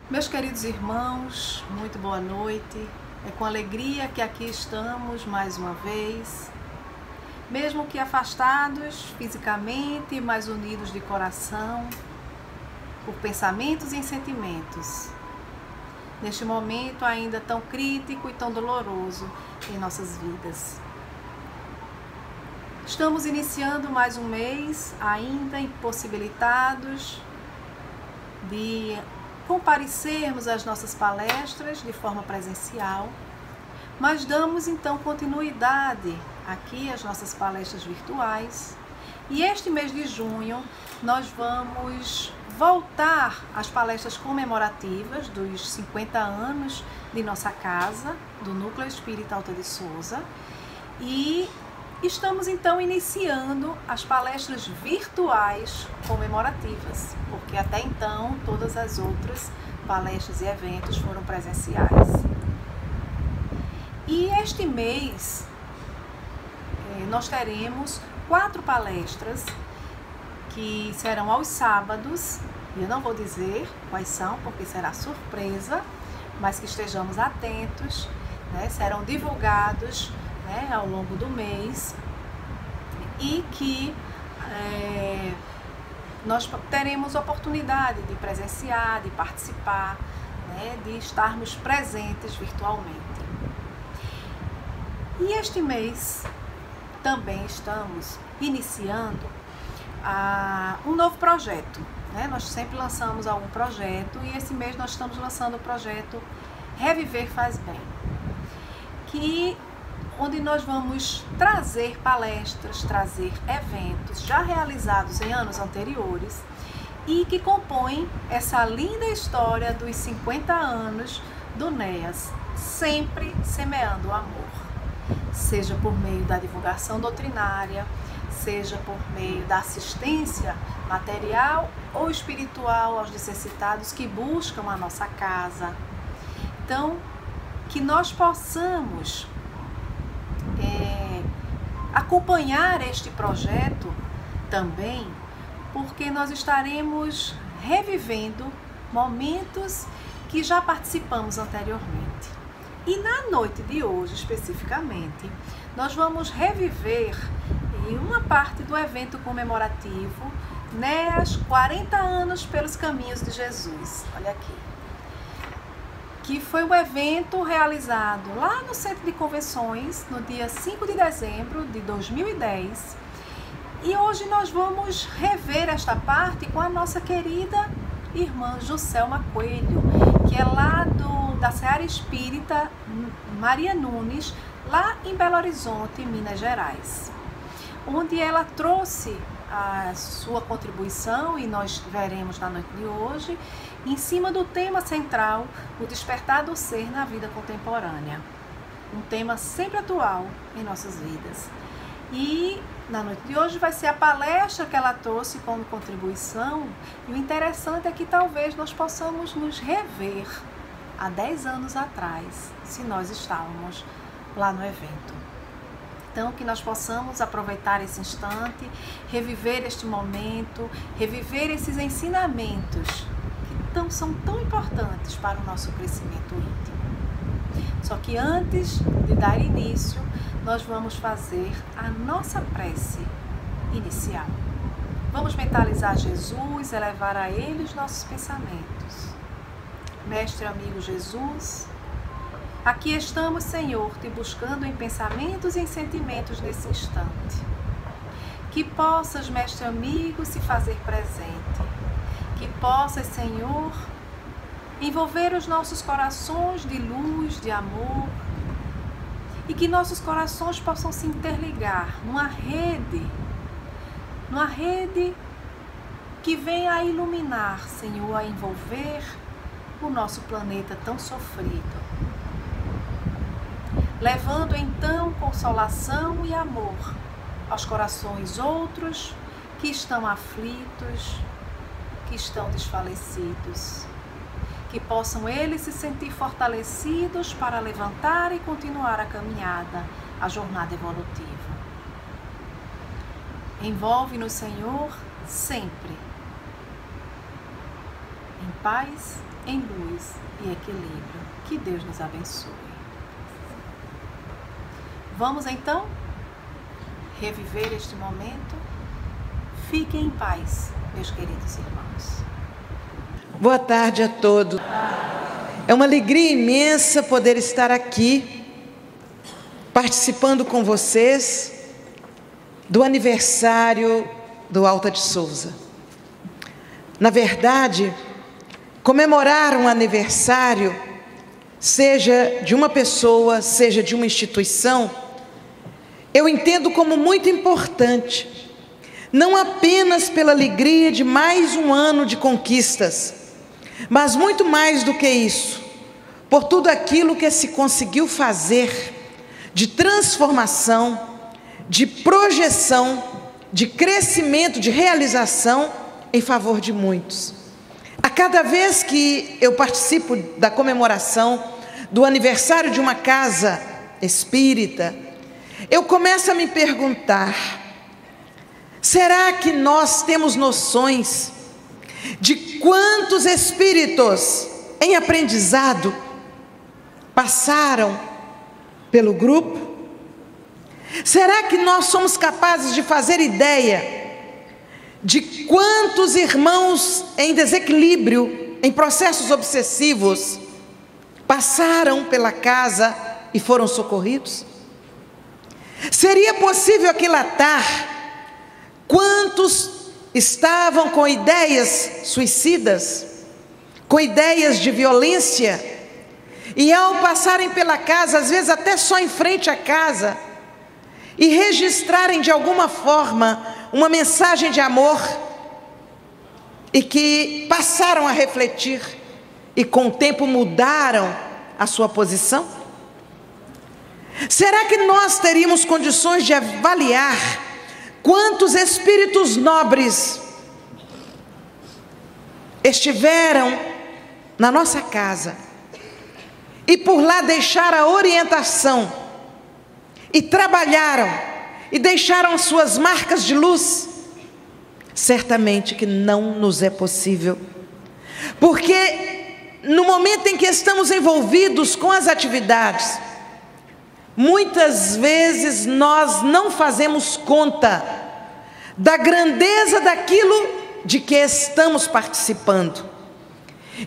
Meus queridos irmãos, muito boa noite. É com alegria que aqui estamos mais uma vez, mesmo que afastados fisicamente, mas unidos de coração, por pensamentos e sentimentos, neste momento ainda tão crítico e tão doloroso em nossas vidas. Estamos iniciando mais um mês, ainda impossibilitados de comparecermos às nossas palestras de forma presencial, mas damos então continuidade aqui às nossas palestras virtuais. E este mês de junho nós vamos voltar às palestras comemorativas dos 50 anos de nossa casa, do Núcleo Espírita Alta de Souza, e estamos então iniciando as palestras virtuais comemorativas, porque até então todas as outras palestras e eventos foram presenciais. E este mês nós teremos 4 palestras que serão aos sábados, e eu não vou dizer quais são, porque será surpresa, mas que estejamos atentos, né? Serão divulgados ao longo do mês, e que nós teremos oportunidade de presenciar, de participar, de estarmos presentes virtualmente. E este mês também estamos iniciando um novo projeto. Nós sempre lançamos algum projeto, e esse mês nós estamos lançando o projeto Reviver Faz Bem, onde nós vamos trazer palestras, trazer eventos já realizados em anos anteriores e que compõem essa linda história dos 50 anos do NEAS, sempre semeando o amor, seja por meio da divulgação doutrinária, seja por meio da assistência material ou espiritual aos necessitados que buscam a nossa casa. Então, que nós possamos acompanhar este projeto também, porque nós estaremos revivendo momentos que já participamos anteriormente. E na noite de hoje, especificamente, nós vamos reviver uma parte do evento comemorativo, NEAS 40 anos pelos caminhos de Jesus. Olha aqui. Que foi um evento realizado lá no Centro de Convenções, no dia 5 de dezembro de 2010. E hoje nós vamos rever esta parte com a nossa querida irmã Juscelma Coelho, que é lá da Seara Espírita Maria Nunes, lá em Belo Horizonte, Minas Gerais, onde ela trouxe a sua contribuição, e nós veremos na noite de hoje, em cima do tema central, o despertar do ser na vida contemporânea. Um tema sempre atual em nossas vidas. E na noite de hoje vai ser a palestra que ela trouxe como contribuição, e o interessante é que talvez nós possamos nos rever há 10 anos atrás, se nós estávamos lá no evento. Então, que nós possamos aproveitar esse instante, reviver este momento, reviver esses ensinamentos que são tão importantes para o nosso crescimento íntimo. Só que antes de dar início, nós vamos fazer a nossa prece inicial. Vamos mentalizar Jesus, elevar a Ele os nossos pensamentos. Mestre amigo Jesus, aqui estamos, Senhor, te buscando em pensamentos e em sentimentos nesse instante. Que possas, mestre amigo, se fazer presente. Que possas, Senhor, envolver os nossos corações de luz, de amor, e que nossos corações possam se interligar numa rede que venha a iluminar, Senhor, a envolver o nosso planeta tão sofrido, levando então consolação e amor aos corações outros que estão aflitos, que estão desfalecidos, que possam eles se sentir fortalecidos para levantar e continuar a caminhada, a jornada evolutiva. Envolve-nos, Senhor, sempre em paz, em luz e equilíbrio. Que Deus nos abençoe. Vamos então reviver este momento. Fiquem em paz, meus queridos irmãos. Boa tarde a todos. É uma alegria imensa poder estar aqui, participando com vocês do aniversário do Alta de Souza. Na verdade, comemorar um aniversário, seja de uma pessoa, seja de uma instituição, eu entendo como muito importante, não apenas pela alegria de mais um ano de conquistas, mas muito mais do que isso, por tudo aquilo que se conseguiu fazer de transformação, de projeção, de crescimento, de realização em favor de muitos. A cada vez que eu participo da comemoração do aniversário de uma casa espírita, eu começo a me perguntar: será que nós temos noções de quantos espíritos em aprendizado passaram pelo grupo? Será que nós somos capazes de fazer ideia de quantos irmãos em desequilíbrio, em processos obsessivos, passaram pela casa e foram socorridos? Seria possível aquilatar quantos estavam com ideias suicidas, com ideias de violência, e ao passarem pela casa, às vezes até só em frente à casa, e registrarem de alguma forma uma mensagem de amor, e que passaram a refletir e com o tempo mudaram a sua posição? Será que nós teríamos condições de avaliar quantos espíritos nobres estiveram na nossa casa e por lá deixaram a orientação e trabalharam e deixaram suas marcas de luz? Certamente que não nos é possível, porque no momento em que estamos envolvidos com as atividades, muitas vezes nós não fazemos conta da grandeza daquilo de que estamos participando.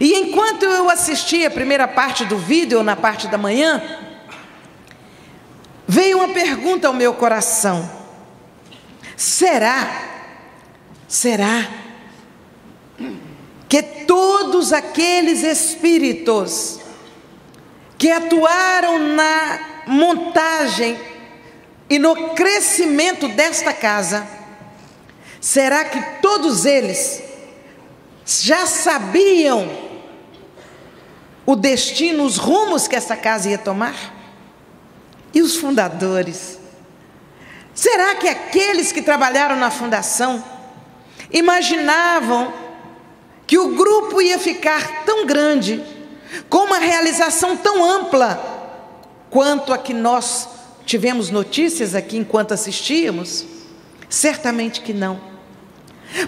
E enquanto eu assistia a primeira parte do vídeo, na parte da manhã, veio uma pergunta ao meu coração: será que todos aqueles espíritos que atuaram na montagem e no crescimento desta casa, será que todos eles já sabiam o destino, os rumos que essa casa ia tomar? E os fundadores? Será que aqueles que trabalharam na fundação imaginavam que o grupo ia ficar tão grande, com uma realização tão ampla, quanto a que nós tivemos notícias aqui enquanto assistíamos? Certamente que não.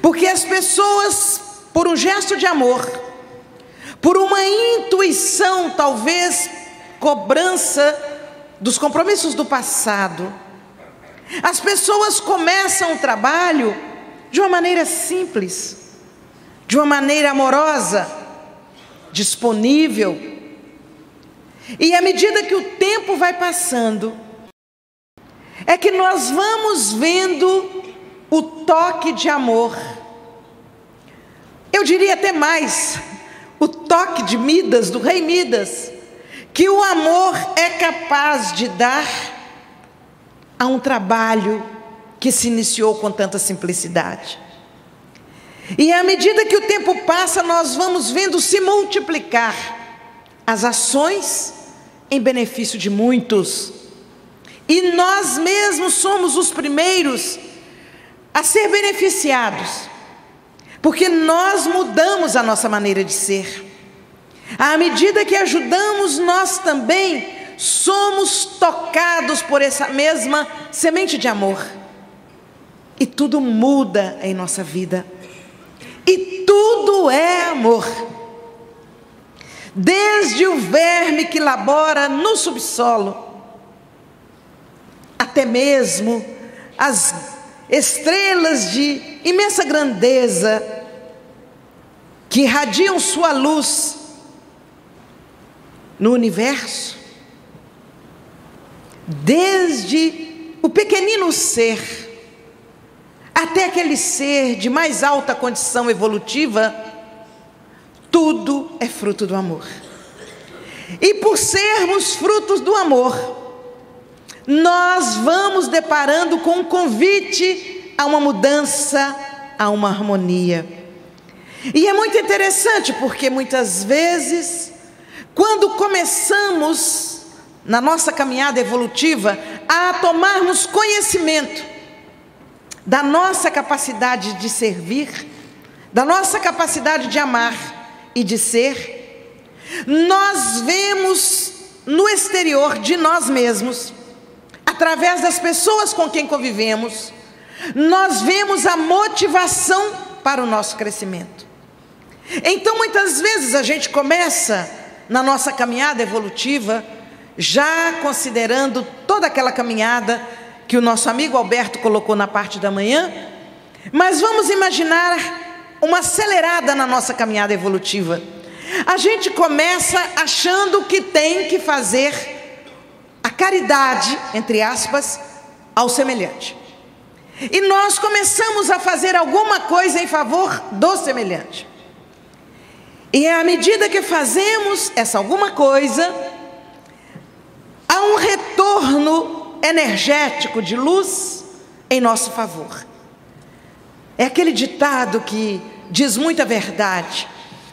Porque as pessoas, por um gesto de amor, por uma intuição, talvez cobrança dos compromissos do passado, as pessoas começam o trabalho de uma maneira simples, de uma maneira amorosa, disponível. E à medida que o tempo vai passando, é que nós vamos vendo o toque de amor. Eu diria até mais, o toque de Midas, do rei Midas, que o amor é capaz de dar a um trabalho que se iniciou com tanta simplicidade. E à medida que o tempo passa, nós vamos vendo se multiplicar as ações em benefício de muitos. E nós mesmos somos os primeiros a ser beneficiados, porque nós mudamos a nossa maneira de ser. À medida que ajudamos, nós também somos tocados por essa mesma semente de amor. E tudo muda em nossa vida. E tudo é amor. desde o verme que labora no subsolo, até mesmo as estrelas de imensa grandeza que irradiam sua luz no universo, desde o pequenino ser até aquele ser de mais alta condição evolutiva, tudo é fruto do amor. E por sermos frutos do amor, nós vamos deparando com um convite a uma mudança, a uma harmonia. E é muito interessante porque muitas vezes, quando começamos na nossa caminhada evolutiva a tomarmos conhecimento da nossa capacidade de servir, da nossa capacidade de amar e de ser, nós vemos no exterior de nós mesmos, através das pessoas com quem convivemos, nós vemos a motivação para o nosso crescimento. Então muitas vezes a gente começa na nossa caminhada evolutiva, já considerando toda aquela caminhada que o nosso amigo Alberto colocou na parte da manhã, mas vamos imaginar uma acelerada na nossa caminhada evolutiva. A gente começa achando que tem que fazer a caridade, entre aspas, ao semelhante. E nós começamos a fazer alguma coisa em favor do semelhante. E à medida que fazemos essa alguma coisa, há um retorno energético de luz em nosso favor. É aquele ditado que diz muita verdade: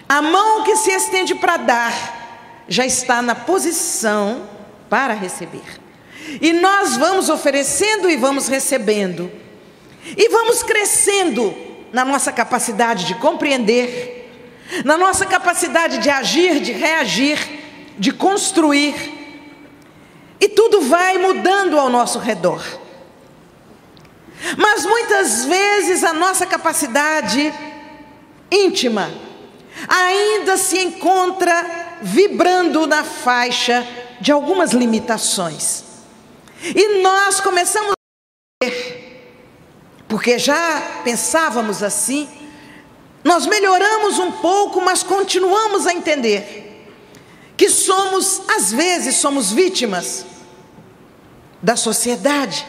a mão que se estende para dar já está na posição para receber. E nós vamos oferecendo e vamos recebendo, e vamos crescendo na nossa capacidade de compreender, na nossa capacidade de agir, de reagir, de construir. E tudo vai mudando ao nosso redor. Mas muitas vezes a nossa capacidade íntima ainda se encontra vibrando na faixa de algumas limitações. E nós começamos a ver, porque já pensávamos assim, nós melhoramos um pouco, mas continuamos a entender que às vezes somos vítimas da sociedade,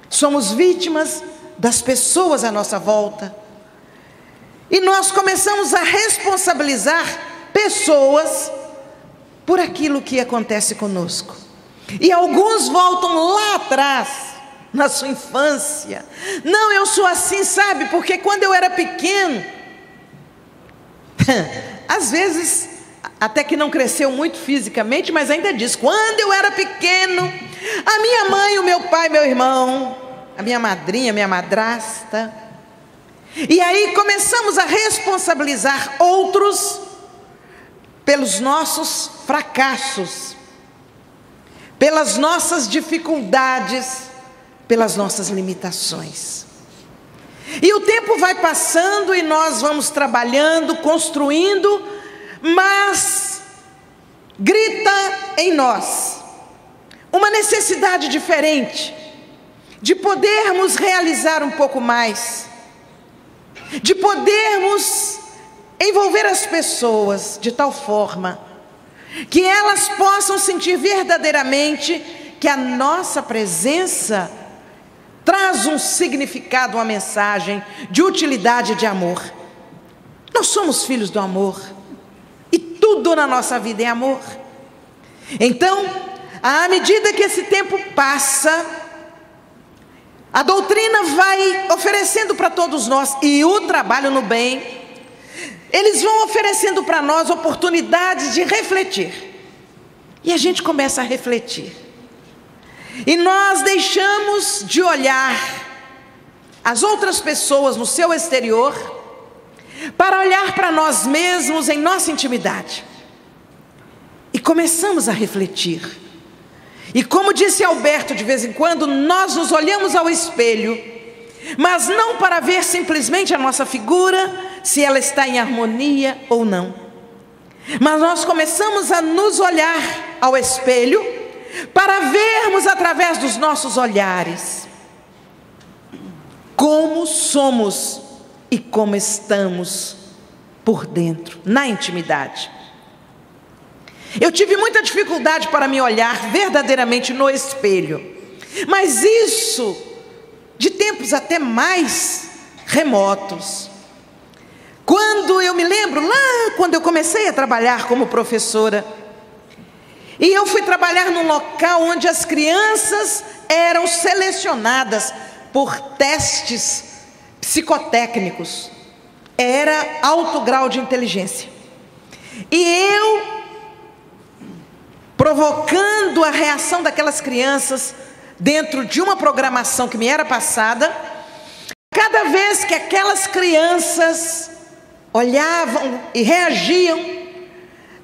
somos vítimas das pessoas à nossa volta, e nós começamos a responsabilizar pessoas por aquilo que acontece conosco. E alguns voltam lá atrás, na sua infância: não, eu sou assim, sabe, porque quando eu era pequeno, às vezes até que não cresceu muito fisicamente, mas ainda diz: quando eu era pequeno, a minha mãe, o meu pai, meu irmão, a minha madrinha, a minha madrasta. E aí começamos a responsabilizar outros pelos nossos fracassos, pelas nossas dificuldades, pelas nossas limitações. E o tempo vai passando e nós vamos trabalhando, construindo, mas grita em nós uma necessidade diferente de podermos realizar um pouco mais, de podermos envolver as pessoas de tal forma que elas possam sentir verdadeiramente que a nossa presença traz um significado, uma mensagem de utilidade, de amor. Nós somos filhos do amor, e tudo na nossa vida é amor. Então, à medida que esse tempo passa, a doutrina vai oferecendo para todos nós, e o trabalho no bem, eles vão oferecendo para nós oportunidades de refletir. E a gente começa a refletir. E nós deixamos de olhar as outras pessoas no seu exterior para olhar para nós mesmos em nossa intimidade. E começamos a refletir. E como disse Alberto, de vez em quando, nós nos olhamos ao espelho, mas não para ver simplesmente a nossa figura, se ela está em harmonia ou não. Mas nós começamos a nos olhar ao espelho para vermos através dos nossos olhares como somos e como estamos por dentro, na intimidade. Eu tive muita dificuldade para me olhar verdadeiramente no espelho, mas isso de tempos até mais remotos. Quando eu me lembro, lá quando eu comecei a trabalhar como professora, e eu fui trabalhar num local onde as crianças eram selecionadas por testes psicotécnicos, era alto grau de inteligência, e eu, provocando a reação daquelas crianças, dentro de uma programação que me era passada, cada vez que aquelas crianças olhavam e reagiam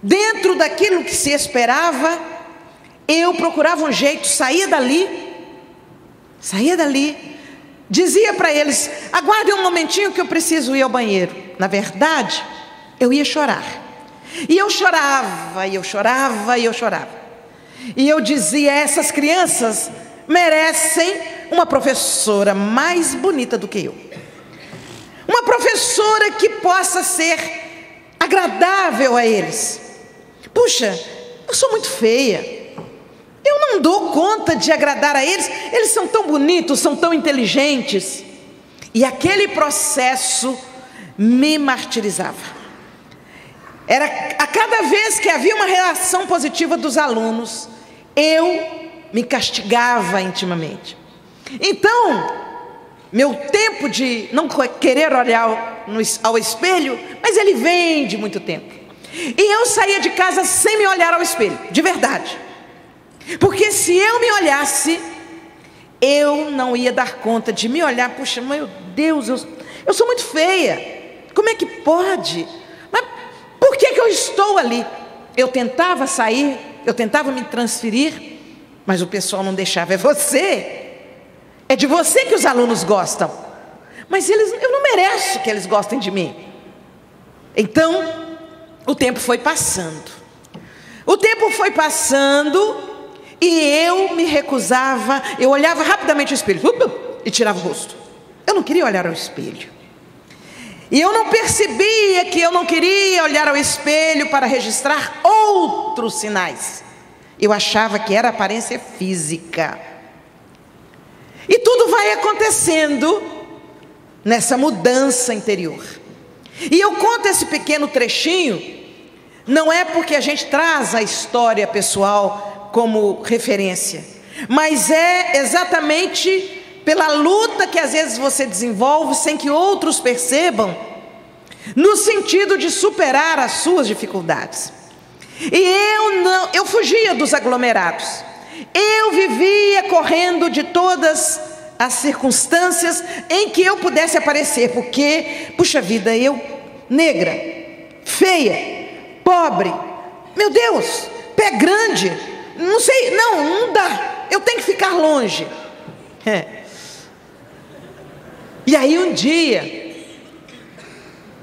dentro daquilo que se esperava, eu procurava um jeito, saía dali, dizia para eles: aguardem um momentinho que eu preciso ir ao banheiro. Na verdade, eu ia chorar, e eu chorava, e eu chorava, e eu chorava, e eu dizia: essas crianças merecem uma professora mais bonita do que eu, uma professora que possa ser agradável a eles. Puxa, eu sou muito feia, eu não dou conta de agradar a eles, eles são tão bonitos, são tão inteligentes. E aquele processo me martirizava. Era a cada vez que havia uma reação positiva dos alunos, eu me castigava intimamente. Então, meu tempo de não querer olhar ao espelho, mas ele vem de muito tempo. E eu saía de casa sem me olhar ao espelho, de verdade. Porque se eu me olhasse, eu não ia dar conta de me olhar. Puxa, meu Deus, eu sou muito feia. Como é que pode? Mas por que eu estou ali? Eu tentava sair, eu tentava me transferir, mas o pessoal não deixava. É de você que os alunos gostam, mas eu não mereço que eles gostem de mim. Então, o tempo foi passando, e eu me recusava. Eu olhava rapidamente o espelho e tirava o rosto. Eu não queria olhar ao espelho, e eu não percebia que eu não queria olhar ao espelho para registrar outros sinais. Eu achava que era aparência física. E tudo vai acontecendo nessa mudança interior. E eu conto esse pequeno trechinho, não é porque a gente traz a história pessoal como referência, mas é exatamente pela luta que às vezes você desenvolve sem que outros percebam, no sentido de superar as suas dificuldades. E eu fugia dos aglomerados, eu vivia correndo de todas as circunstâncias em que eu pudesse aparecer, porque, puxa vida, eu, negra, feia, pobre, meu Deus, pé grande, não sei, não dá, eu tenho que ficar longe. E aí um dia,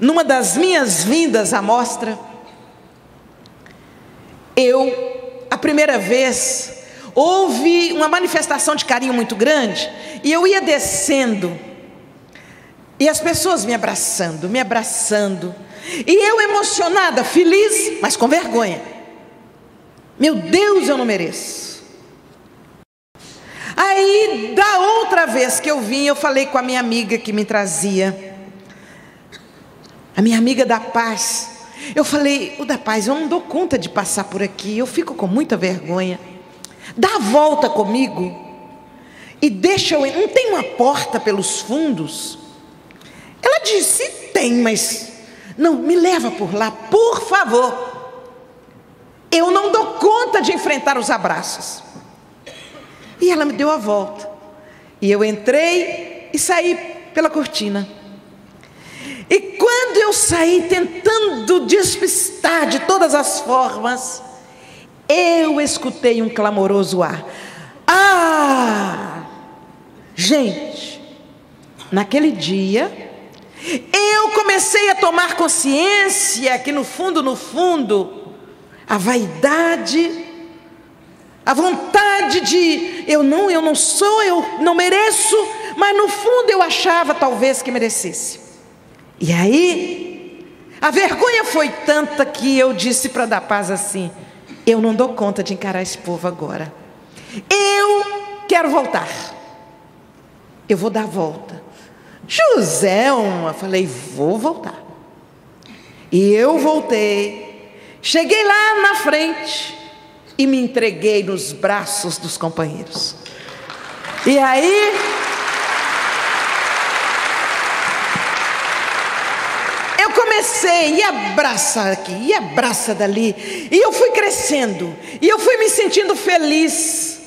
numa das minhas vindas à mostra, a primeira vez, houve uma manifestação de carinho muito grande, e eu ia descendo, e as pessoas me abraçando, e eu emocionada, feliz, mas com vergonha. Meu Deus, eu não mereço. Aí, da outra vez que eu vim, eu falei com a minha amiga que me trazia, a minha amiga da paz. Eu falei: o da paz, eu não dou conta de passar por aqui, eu fico com muita vergonha. Dá a volta comigo e deixa eu... Não tem uma porta pelos fundos? Ela disse: tem, mas... Não, me leva por lá, por favor. Eu não dou conta de enfrentar os abraços. E ela me deu a volta, e eu entrei e saí pela cortina. E quando eu saí tentando despistar de todas as formas, eu escutei um clamoroso ar. Gente, naquele dia eu comecei a tomar consciência que no fundo, a vaidade, a vontade de eu não sou, eu não mereço, mas no fundo eu achava talvez que merecesse. E aí, a vergonha foi tanta que eu disse para dar paz assim: eu não dou conta de encarar esse povo agora. Eu quero voltar. Eu vou dar a volta. Joselma, falei, vou voltar. E eu voltei. Cheguei lá na frente e me entreguei nos braços dos companheiros. E aí, eu comecei, e abraça aqui, e abraça dali, e eu fui crescendo, e eu fui me sentindo feliz,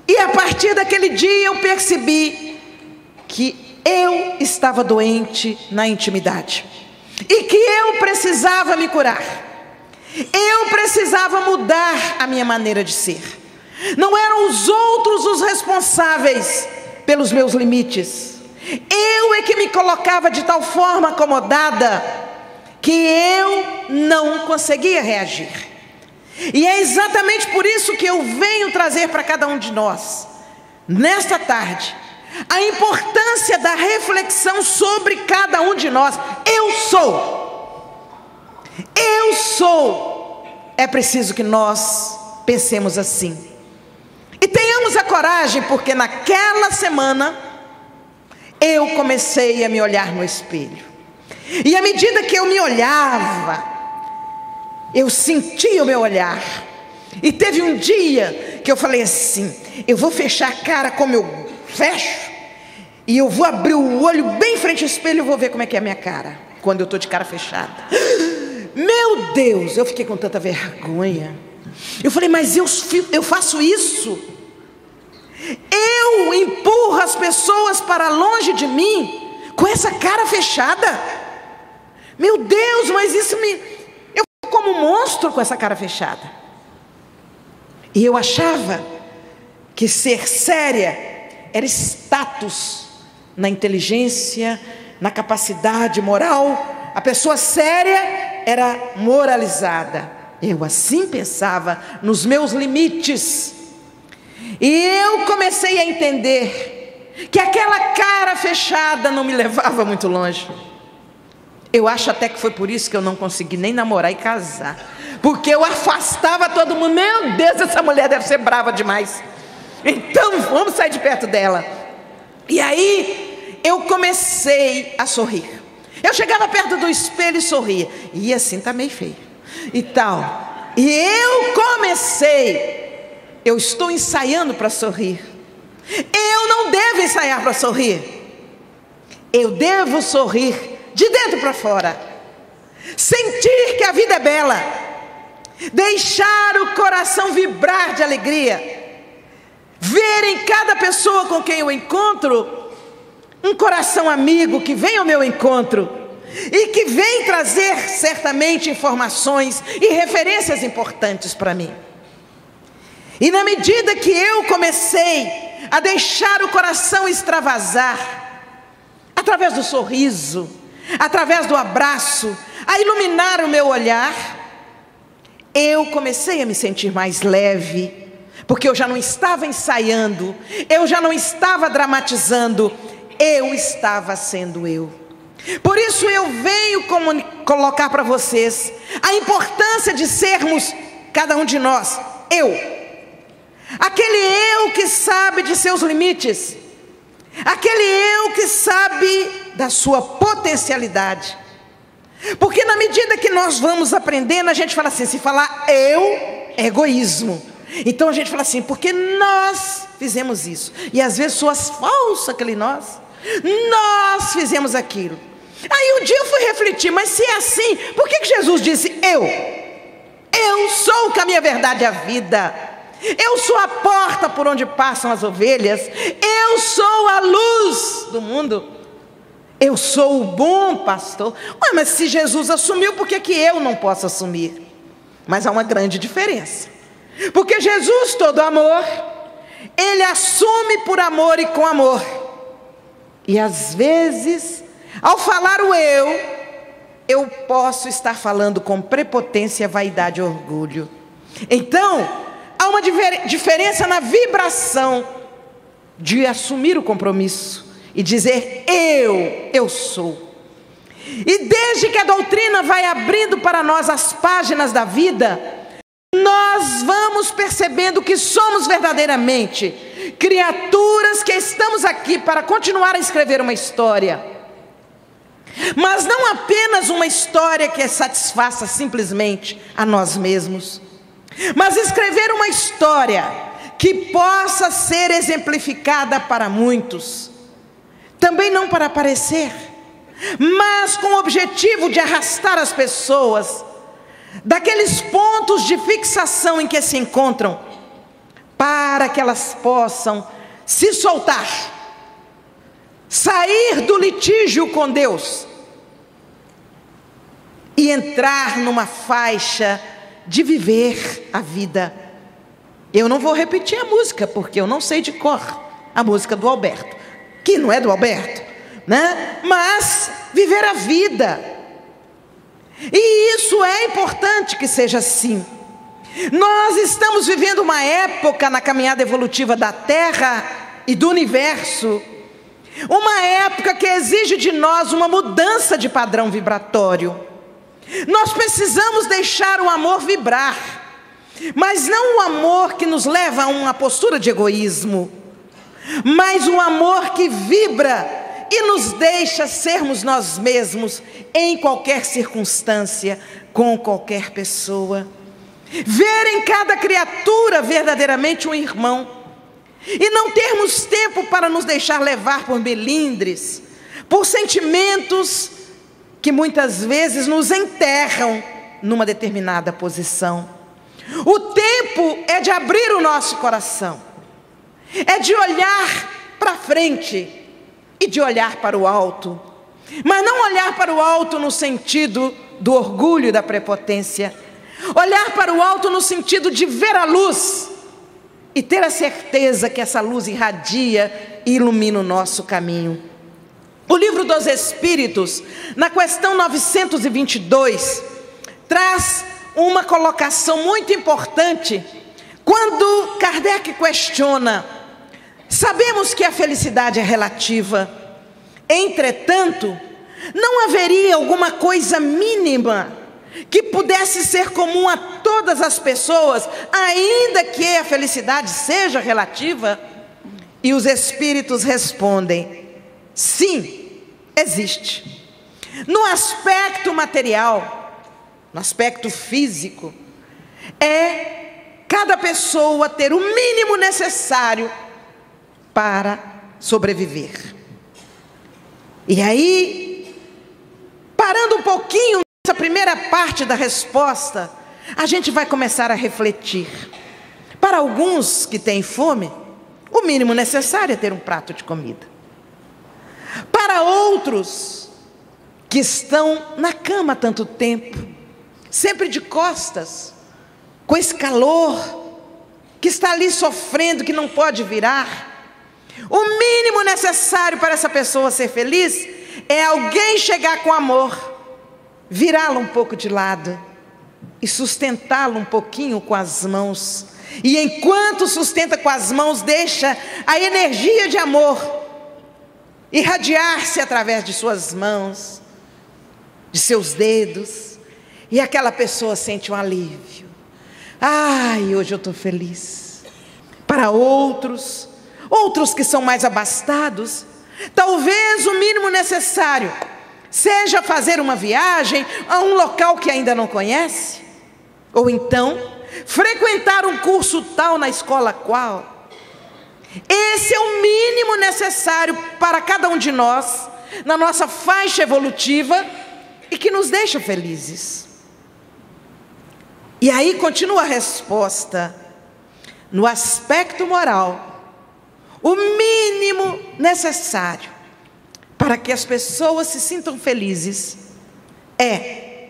e a partir daquele dia eu percebi que eu estava doente na intimidade, e que eu precisava me curar, eu precisava mudar a minha maneira de ser. Não eram os outros os responsáveis pelos meus limites, eu é que me colocava de tal forma acomodada que eu não conseguia reagir. E é exatamente por isso que eu venho trazer para cada um de nós, nesta tarde, a importância da reflexão sobre cada um de nós. Eu sou. É preciso que nós pensemos assim. E tenhamos a coragem, porque naquela semana eu comecei a me olhar no espelho. E à medida que eu me olhava, eu sentia o meu olhar. E teve um dia que eu falei assim: eu vou fechar a cara como eu fecho, e eu vou abrir o olho bem frente ao espelho e vou ver como é que é a minha cara quando eu estou de cara fechada. Meu Deus, eu fiquei com tanta vergonha. Eu falei, mas eu faço isso? Eu empurro as pessoas para longe de mim com essa cara fechada? Meu Deus, mas eu fico como um monstro com essa cara fechada. E eu achava que ser séria era status na inteligência, na capacidade moral. A pessoa séria era moralizada. Eu assim pensava nos meus limites. E eu comecei a entender que aquela cara fechada não me levava muito longe. Eu acho até que foi por isso que eu não consegui nem namorar e casar, porque eu afastava todo mundo. Meu Deus, essa mulher deve ser brava demais, então vamos sair de perto dela. E aí eu comecei a sorrir. Eu chegava perto do espelho e sorria, e assim tá meio feio e tal. E eu estou ensaiando para sorrir. Eu não devo ensaiar para sorrir. Eu devo sorrir de dentro para fora, sentir que a vida é bela, deixar o coração vibrar de alegria, ver em cada pessoa com quem eu encontro um coração amigo que vem ao meu encontro e que vem trazer certamente informações e referências importantes para mim. E na medida que eu comecei a deixar o coração extravasar, através do sorriso, através do abraço, a iluminar o meu olhar, eu comecei a me sentir mais leve, porque eu já não estava ensaiando, eu já não estava dramatizando, eu estava sendo eu. Por isso eu venho colocar para vocês a importância de sermos, cada um de nós, aquele eu que sabe de seus limites, aquele eu que sabe da sua potencialidade. Porque na medida que nós vamos aprendendo, a gente fala assim, se falar eu, é egoísmo. Então a gente fala assim, porque nós fizemos isso. E às vezes soa falso aquele nós fizemos aquilo. Aí um dia eu fui refletir, mas se é assim, por que Jesus disse eu sou o caminho, a verdade e a vida, eu sou a porta por onde passam as ovelhas, eu sou a luz do mundo, eu sou o bom pastor? Ué, mas se Jesus assumiu, por que eu não posso assumir? Mas há uma grande diferença, porque Jesus, todo amor, Ele assume por amor e com amor. E às vezes Ao falar o eu posso estar falando com prepotência, vaidade e orgulho. Então, há uma diferença na vibração de assumir o compromisso e dizer eu sou. E desde que a doutrina vai abrindo para nós as páginas da vida, nós vamos percebendo que somos verdadeiramente criaturas que estamos aqui para continuar a escrever uma história. Mas não apenas uma história que satisfaça simplesmente a nós mesmos, mas escrever uma história que possa ser exemplificada para muitos. Também não para aparecer, mas com o objetivo de arrastar as pessoas daqueles pontos de fixação em que se encontram, para que elas possam se soltar, sair do litígio com Deus e entrar numa faixa de viver a vida. Eu não vou repetir a música, porque eu não sei de cor a música do Alberto, que não é do Alberto, né? Mas viver a vida. E isso é importante que seja assim. Nós estamos vivendo uma época na caminhada evolutiva da Terra e do universo, uma época que exige de nós uma mudança de padrão vibratório. Nós precisamos deixar o amor vibrar, mas não o amor que nos leva a uma postura de egoísmo, mas um amor que vibra e nos deixa sermos nós mesmos em qualquer circunstância, com qualquer pessoa. Ver em cada criatura verdadeiramente um irmão, e não termos tempo para nos deixar levar por melindres, por sentimentos que muitas vezes nos enterram numa determinada posição. O tempo é de abrir o nosso coração, é de olhar para frente e de olhar para o alto, mas não olhar para o alto no sentido do orgulho e da prepotência, olhar para o alto no sentido de ver a luz e ter a certeza que essa luz irradia e ilumina o nosso caminho. O Livro dos Espíritos, na questão 922, traz uma colocação muito importante, quando Kardec questiona: sabemos que a felicidade é relativa, entretanto, não haveria alguma coisa mínima que pudesse ser comum a todas as pessoas, ainda que a felicidade seja relativa? E os Espíritos respondem: sim, existe. No aspecto material, no aspecto físico, é cada pessoa ter o mínimo necessário para sobreviver. E aí, parando um pouquinho nessa primeira parte da resposta, a gente vai começar a refletir. Para alguns que têm fome, o mínimo necessário é ter um prato de comida. Para outros que estão na cama há tanto tempo, sempre de costas, com esse calor, que está ali sofrendo, que não pode virar, o mínimo necessário para essa pessoa ser feliz é alguém chegar com amor, virá-lo um pouco de lado e sustentá-lo um pouquinho com as mãos. E enquanto sustenta com as mãos, deixa a energia de amor irradiar-se através de suas mãos, de seus dedos, e aquela pessoa sente um alívio. Ai, hoje eu estou feliz. Para outros que são mais abastados, talvez o mínimo necessário seja fazer uma viagem a um local que ainda não conhece, ou então frequentar um curso tal na escola qual. Esse é o mínimo necessário para cada um de nós, na nossa faixa evolutiva, e que nos deixa felizes. E aí continua a resposta: no aspecto moral, o mínimo necessário para que as pessoas se sintam felizes é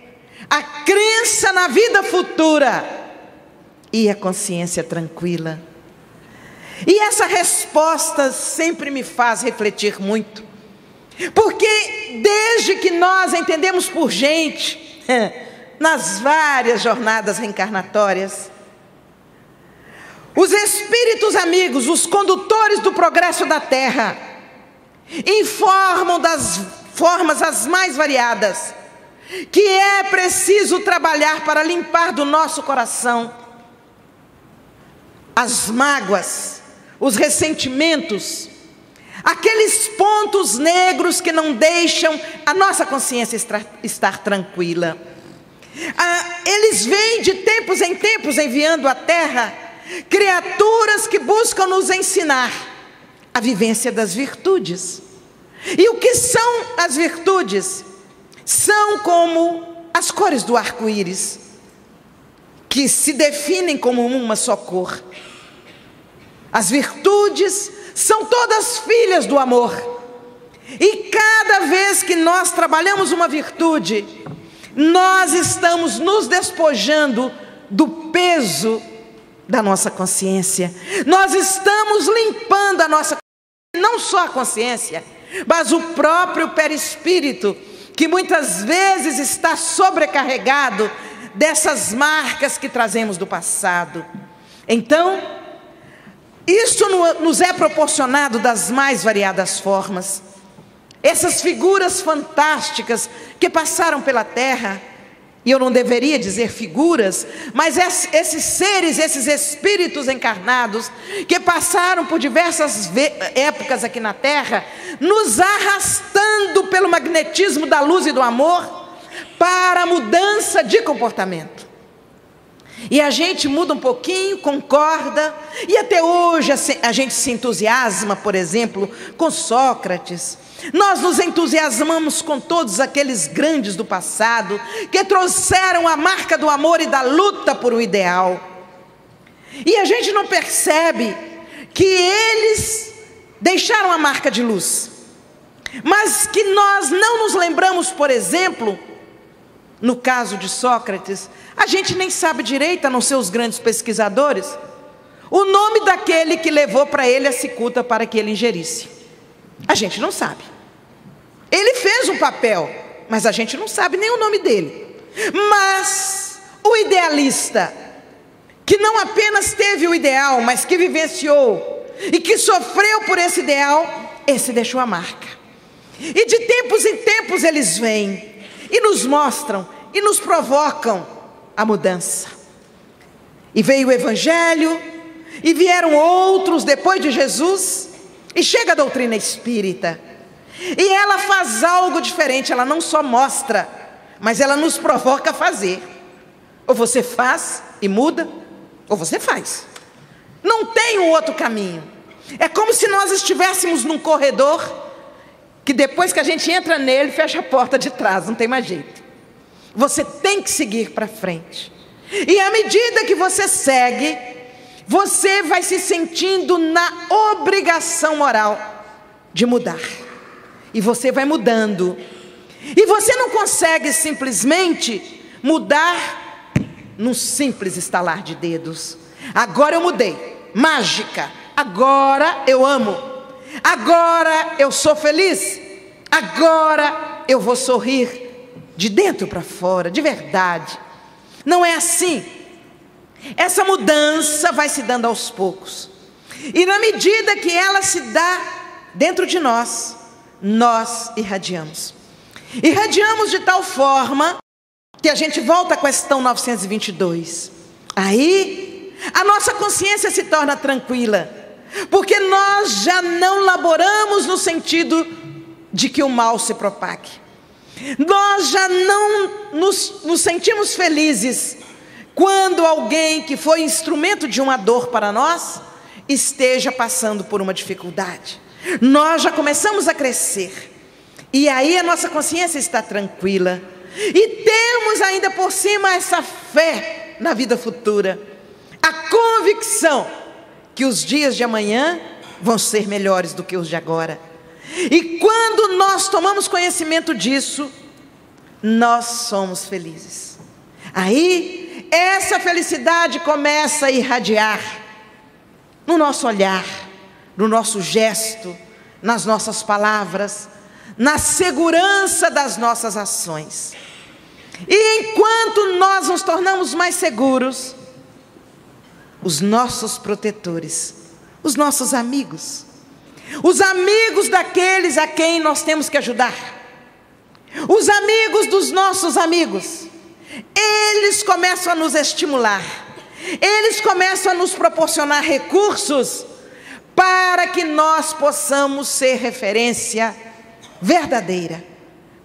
a crença na vida futura e a consciência tranquila. E essa resposta sempre me faz refletir muito. Porque desde que nós entendemos por gente, nas várias jornadas reencarnatórias, os espíritos amigos, os condutores do progresso da Terra, informam das formas as mais variadas, que é preciso trabalhar para limpar do nosso coração as mágoas, os ressentimentos, aqueles pontos negros que não deixam a nossa consciência estar tranquila. Eles vêm de tempos em tempos enviando à Terra criaturas que buscam nos ensinar a vivência das virtudes. E o que são as virtudes? São como as cores do arco-íris, que se definem como uma só cor. As virtudes são todas filhas do amor. E cada vez que nós trabalhamos uma virtude, nós estamos nos despojando do peso da nossa consciência. Nós estamos limpando a nossa consciência, não só a consciência, mas o próprio perispírito, que muitas vezes está sobrecarregado dessas marcas que trazemos do passado. Então, isso nos é proporcionado das mais variadas formas. Essas figuras fantásticas que passaram pela Terra, e eu não deveria dizer figuras, mas esses seres, esses espíritos encarnados, que passaram por diversas épocas aqui na Terra, nos arrastando pelo magnetismo da luz e do amor, para a mudança de comportamento. E a gente muda um pouquinho, concorda, e até hoje a gente se entusiasma, por exemplo, com Sócrates. Nós nos entusiasmamos com todos aqueles grandes do passado, que trouxeram a marca do amor e da luta por um ideal. E a gente não percebe que eles deixaram a marca de luz, mas que nós não nos lembramos, por exemplo, no caso de Sócrates, a gente nem sabe direito, a não ser os grandes pesquisadores, o nome daquele que levou para ele a cicuta para que ele ingerisse. A gente não sabe. Ele fez um papel, mas a gente não sabe nem o nome dele. Mas o idealista, que não apenas teve o ideal, mas que vivenciou e que sofreu por esse ideal, esse deixou a marca. E de tempos em tempos eles vêm e nos mostram e nos provocam a mudança. E veio o Evangelho, e vieram outros depois de Jesus, e chega a doutrina espírita, e ela faz algo diferente. Ela não só mostra, mas ela nos provoca a fazer. Ou você faz e muda, ou você faz. Não tem um outro caminho. É como se nós estivéssemos num corredor, que depois que a gente entra nele, fecha a porta de trás, não tem mais jeito. Você tem que seguir para frente. E à medida que você segue, você vai se sentindo na obrigação moral de mudar. E você vai mudando. E você não consegue simplesmente mudar num simples estalar de dedos. Agora eu mudei. Mágica. Agora eu amo. Agora eu sou feliz. Agora eu vou sorrir de dentro para fora, de verdade. Não é assim. Essa mudança vai se dando aos poucos. E na medida que ela se dá dentro de nós, nós irradiamos. Irradiamos de tal forma que a gente volta à questão 922. Aí, a nossa consciência se torna tranquila, porque nós já não laboramos no sentido de que o mal se propague. Nós já não nos sentimos felizes quando alguém que foi instrumento de uma dor para nós esteja passando por uma dificuldade. Nós já começamos a crescer, e aí a nossa consciência está tranquila, e temos ainda por cima essa fé na vida futura, a convicção que os dias de amanhã vão ser melhores do que os de agora. E quando nós tomamos conhecimento disso, nós somos felizes. Aí essa felicidade começa a irradiar no nosso olhar, no nosso gesto, nas nossas palavras, na segurança das nossas ações. E enquanto nós nos tornamos mais seguros, os nossos protetores, os nossos amigos, os amigos daqueles a quem nós temos que ajudar, os amigos dos nossos amigos, eles começam a nos estimular, eles começam a nos proporcionar recursos para que nós possamos ser referência verdadeira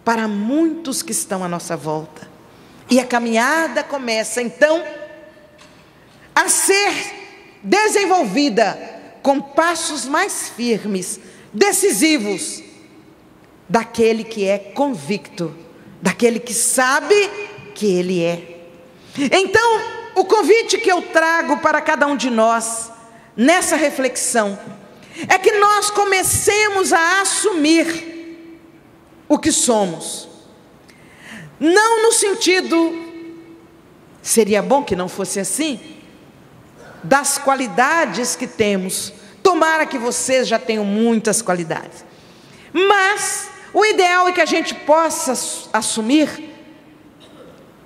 para muitos que estão à nossa volta. E a caminhada começa então a ser desenvolvida com passos mais firmes, decisivos, daquele que é convicto, daquele que sabe que ele é. Então, o convite que eu trago para cada um de nós nessa reflexão é que nós comecemos a assumir o que somos. Não no sentido, seria bom que não fosse assim, das qualidades que temos. Tomara que vocês já tenham muitas qualidades. Mas o ideal é que a gente possa assumir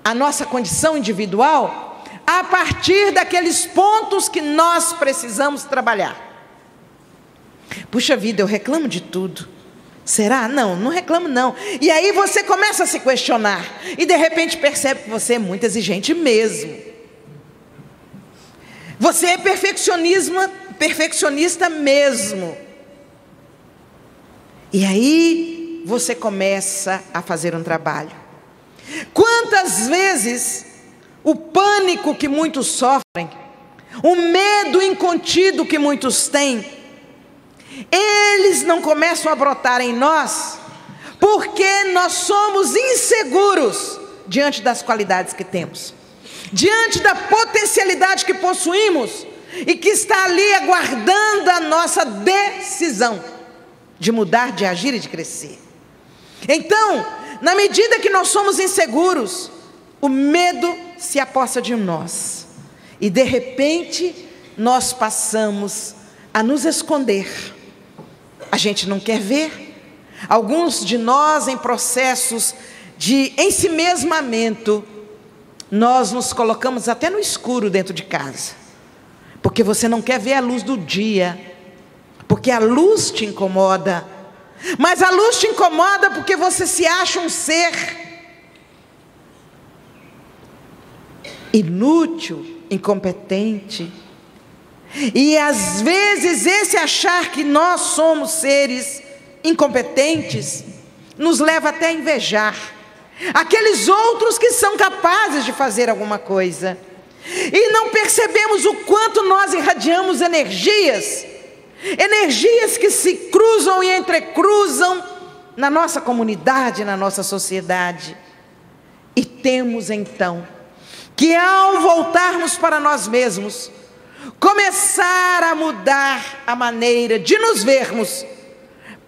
a nossa condição individual a partir daqueles pontos que nós precisamos trabalhar. Puxa vida, eu reclamo de tudo. Será? Não, não reclamo não. E aí você começa a se questionar. E de repente percebe que você é muito exigente mesmo. Você é perfeccionista mesmo. E aí você começa a fazer um trabalho. Quantas vezes o pânico que muitos sofrem, o medo incontido que muitos têm, eles não começam a brotar em nós, porque nós somos inseguros diante das qualidades que temos, diante da potencialidade que possuímos, e que está ali aguardando a nossa decisão de mudar, de agir e de crescer. Então, na medida que nós somos inseguros, o medo se aposta de nós, e de repente nós passamos a nos esconder. A gente não quer ver. Alguns de nós, em processos de ensimesmamento, nós nos colocamos até no escuro dentro de casa, porque você não quer ver a luz do dia, porque a luz te incomoda. Mas a luz te incomoda porque você se acha um ser inútil, incompetente. E às vezes esse achar que nós somos seres incompetentes nos leva até a invejar aqueles outros que são capazes de fazer alguma coisa. E não percebemos o quanto nós irradiamos energias que se cruzam e entrecruzam na nossa comunidade, na nossa sociedade. E temos então que, ao voltarmos para nós mesmos, começar a mudar a maneira de nos vermos,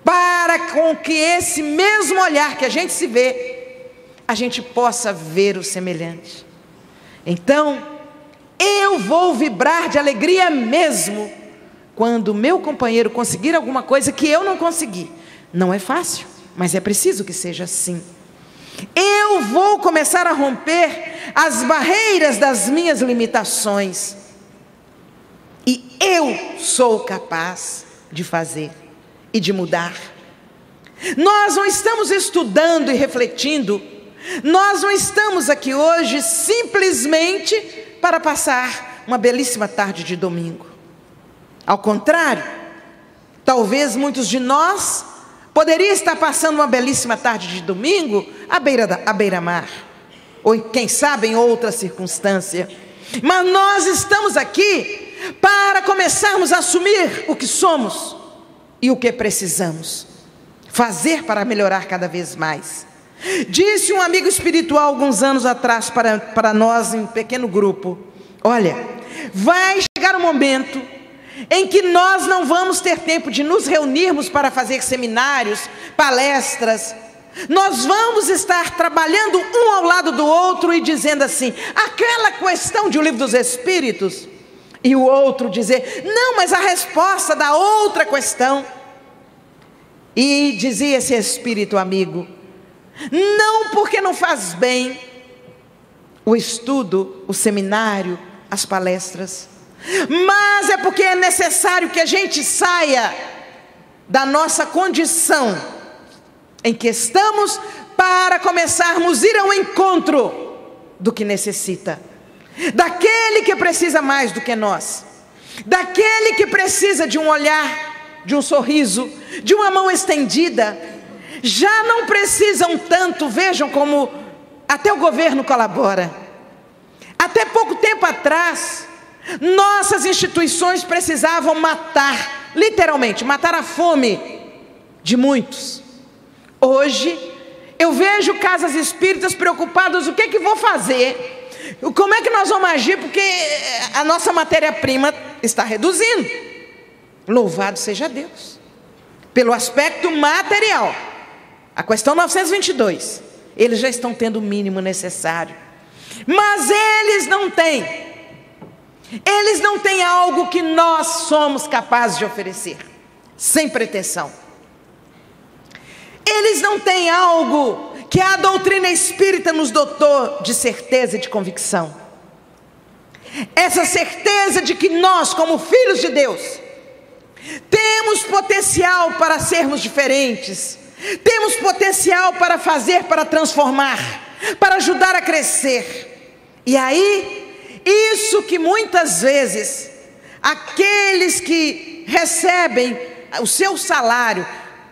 para com que esse mesmo olhar que a gente se vê, a gente possa ver o semelhante. Então, eu vou vibrar de alegria mesmo quando o meu companheiro conseguir alguma coisa que eu não consegui. Não é fácil, mas é preciso que seja assim. Eu vou começar a romper as barreiras das minhas limitações. E eu sou capaz de fazer e de mudar. Nós não estamos estudando e refletindo, nós não estamos aqui hoje simplesmente para passar uma belíssima tarde de domingo. Ao contrário, talvez muitos de nós poderiam estar passando uma belíssima tarde de domingo à beira-mar, ou quem sabe em outra circunstância. Mas nós estamos aqui para começarmos a assumir o que somos e o que precisamos fazer para melhorar cada vez mais. Disse um amigo espiritual alguns anos atrás para nós em um pequeno grupo: olha, vai chegar um momento em que nós não vamos ter tempo de nos reunirmos para fazer seminários, palestras. Nós vamos estar trabalhando um ao lado do outro e dizendo assim, aquela questão de O Livro dos Espíritos, e o outro dizer, não, mas a resposta da outra questão. E dizia esse espírito amigo: não porque não faz bem o estudo, o seminário, as palestras, mas é porque é necessário que a gente saia da nossa condição em que estamos para começarmos a ir ao encontro do que necessita, daquele que precisa mais do que nós, daquele que precisa de um olhar, de um sorriso, de uma mão estendida. Já não precisam tanto, vejam como até o governo colabora. Até pouco tempo atrás, nossas instituições precisavam matar, literalmente, matar a fome de muitos. Hoje, eu vejo casas espíritas preocupadas: o que é que vou fazer? Como é que nós vamos agir? Porque a nossa matéria-prima está reduzindo. Louvado seja Deus pelo aspecto material. A questão 922, eles já estão tendo o mínimo necessário, mas eles não têm algo que nós somos capazes de oferecer, sem pretensão. Eles não têm algo que a doutrina espírita nos dotou de certeza e de convicção. Essa certeza de que nós, como filhos de Deus, temos potencial para sermos diferentes, temos potencial para fazer, para transformar, para ajudar a crescer. E aí, isso que muitas vezes aqueles que recebem o seu salário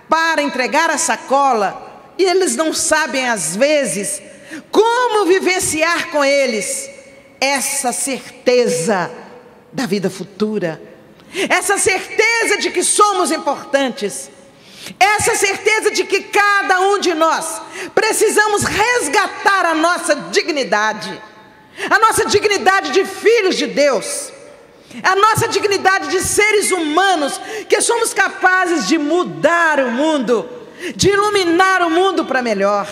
para entregar a sacola, e eles não sabem às vezes como vivenciar com eles essa certeza da vida futura, essa certeza de que somos importantes, essa certeza de que cada um de nós precisamos resgatar a nossa dignidade de filhos de Deus, a nossa dignidade de seres humanos, que somos capazes de mudar o mundo, de iluminar o mundo para melhor.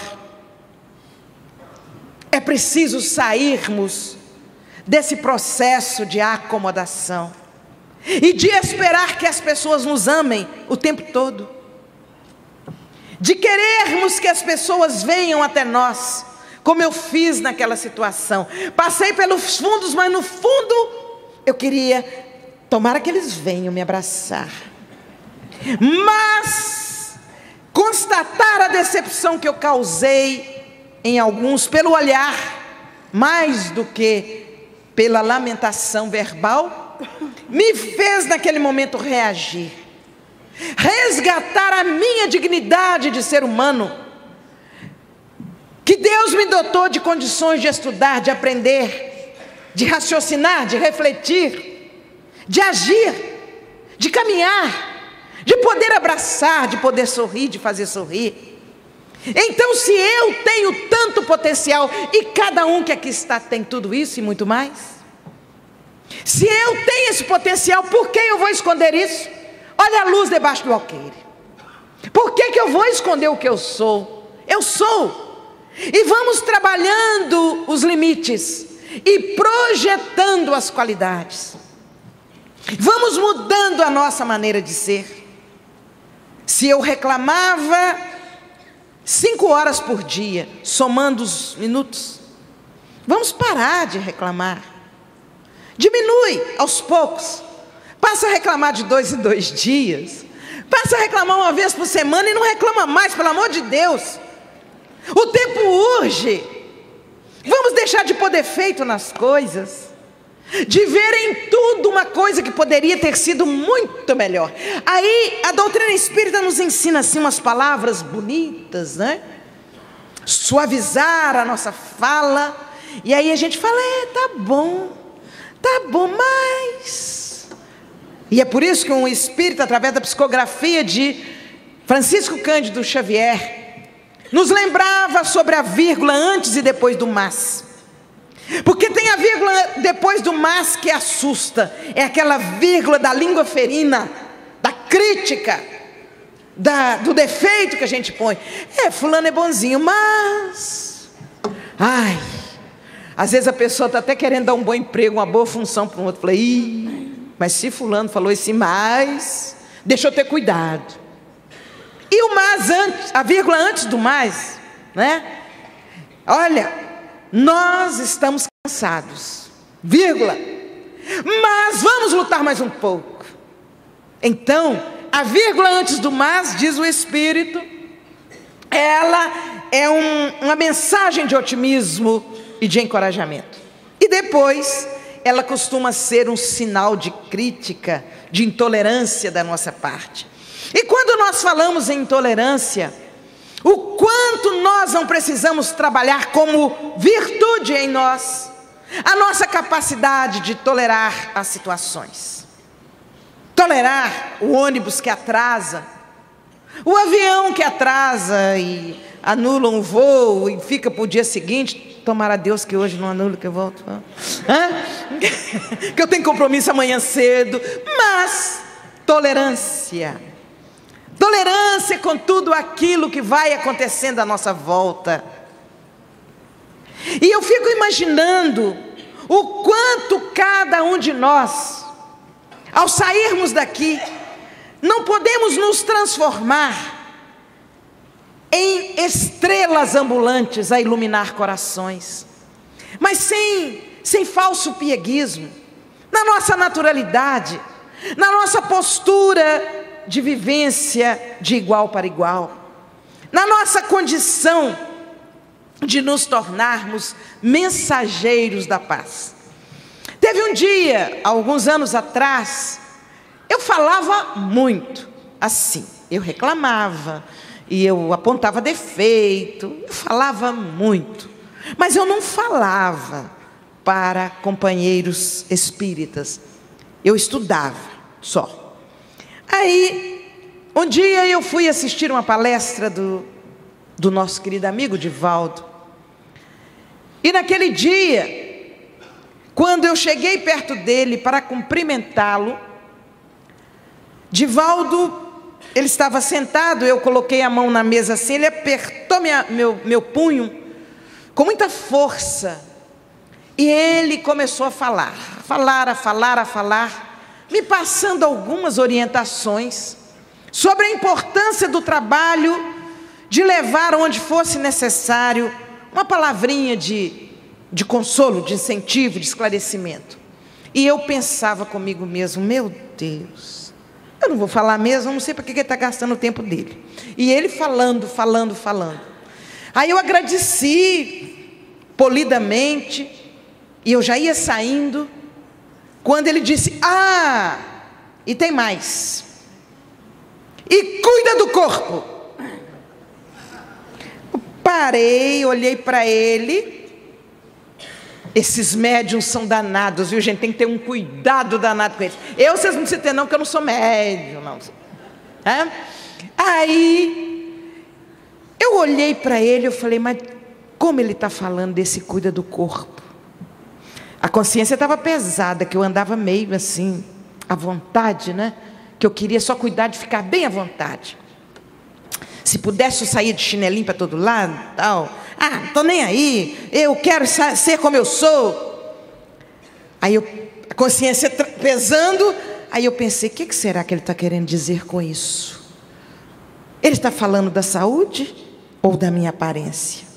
É preciso sairmos desse processo de acomodação e de esperar que as pessoas nos amem o tempo todo, de querermos que as pessoas venham até nós, como eu fiz naquela situação. Passei pelos fundos, mas no fundo eu queria, tomara que eles venham me abraçar, mas constatar a decepção que eu causei em alguns, pelo olhar, mais do que pela lamentação verbal, me fez naquele momento reagir, resgatar a minha dignidade de ser humano, que Deus me dotou de condições de estudar, de aprender, de raciocinar, de refletir, de agir, de caminhar, de poder abraçar, de poder sorrir, de fazer sorrir. Então, se eu tenho tanto potencial, e cada um que aqui está tem tudo isso e muito mais, se eu tenho esse potencial, por que eu vou esconder isso? Olha a luz debaixo do alqueire. Por que eu vou esconder o que eu sou? Eu sou. E vamos trabalhando os limites e projetando as qualidades. Vamos mudando a nossa maneira de ser. Se eu reclamava 5 horas por dia, somando os minutos, vamos parar de reclamar. Diminui aos poucos. Passa a reclamar de 2 em 2 dias. Passa a reclamar uma vez por semana e não reclama mais, pelo amor de Deus. O tempo urge. Vamos deixar de pôr defeito nas coisas, de ver em tudo uma coisa que poderia ter sido muito melhor. Aí a doutrina espírita nos ensina assim umas palavras bonitas, né? Suavizar a nossa fala. E aí a gente fala: tá bom, mas... E é por isso que um espírito, através da psicografia de Francisco Cândido Xavier, nos lembrava sobre a vírgula antes e depois do mas. Porque tem a vírgula depois do mas que assusta. É aquela vírgula da língua ferina, da crítica, do defeito que a gente põe. Fulano é bonzinho, mas... às vezes a pessoa está até querendo dar um bom emprego, uma boa função para um outro. Falei, mas se fulano falou esse mais, deixa eu ter cuidado. E o mas antes, a vírgula antes do mais, né? Olha, nós estamos cansados, vírgula, mas vamos lutar mais um pouco. Então, a vírgula antes do mas, diz o Espírito, ela é uma mensagem de otimismo e de encorajamento. E depois, ela costuma ser um sinal de crítica, de intolerância da nossa parte. E quando nós falamos em intolerância, o quanto nós não precisamos trabalhar como virtude em nós, a nossa capacidade de tolerar as situações. Tolerar o ônibus que atrasa, o avião que atrasa e anula um voo e fica para o dia seguinte. Tomara a Deus que hoje não anule, que eu volto. Que eu tenho compromisso amanhã cedo. Mas tolerância. Tolerância com tudo aquilo que vai acontecendo à nossa volta. E eu fico imaginando o quanto cada um de nós, ao sairmos daqui, não podemos nos transformar em estrelas ambulantes a iluminar corações, mas sem falso pieguismo, na nossa naturalidade, na nossa postura de vivência de igual para igual, na nossa condição de nos tornarmos mensageiros da paz. Teve um dia, alguns anos atrás, eu falava muito assim, eu reclamava, e eu apontava defeito, eu falava muito, mas eu não falava para companheiros espíritas, eu estudava só. Aí, um dia eu fui assistir uma palestra do nosso querido amigo Divaldo, e naquele dia, quando eu cheguei perto dele para cumprimentá-lo, Divaldo, ele estava sentado, eu coloquei a mão na mesa assim, ele apertou meu punho com muita força, e ele começou a falar, me passando algumas orientações sobre a importância do trabalho, de levar onde fosse necessário uma palavrinha de consolo, de incentivo, de esclarecimento. E eu pensava comigo mesmo, meu Deus, eu não vou falar mesmo, não sei para que ele está gastando o tempo dele. E ele falando. Aí eu agradeci polidamente, e eu já ia saindo, quando ele disse, e tem mais, e cuida do corpo. Eu parei, olhei para ele. Esses médiuns são danados, viu, gente? Tem que ter um cuidado danado com eles. Vocês não precisam ter não, porque eu não sou médium, não. Aí, eu olhei para ele, eu falei, mas como ele está falando desse cuida do corpo? A consciência estava pesada, que eu andava meio assim, à vontade, né? Que eu queria só cuidar de ficar bem à vontade. Se pudesse, eu saía de chinelinho para todo lado, tal. Não estou nem aí, eu quero ser como eu sou. Aí a consciência pesando, aí eu pensei, o que será que ele está querendo dizer com isso? Ele está falando da saúde ou da minha aparência?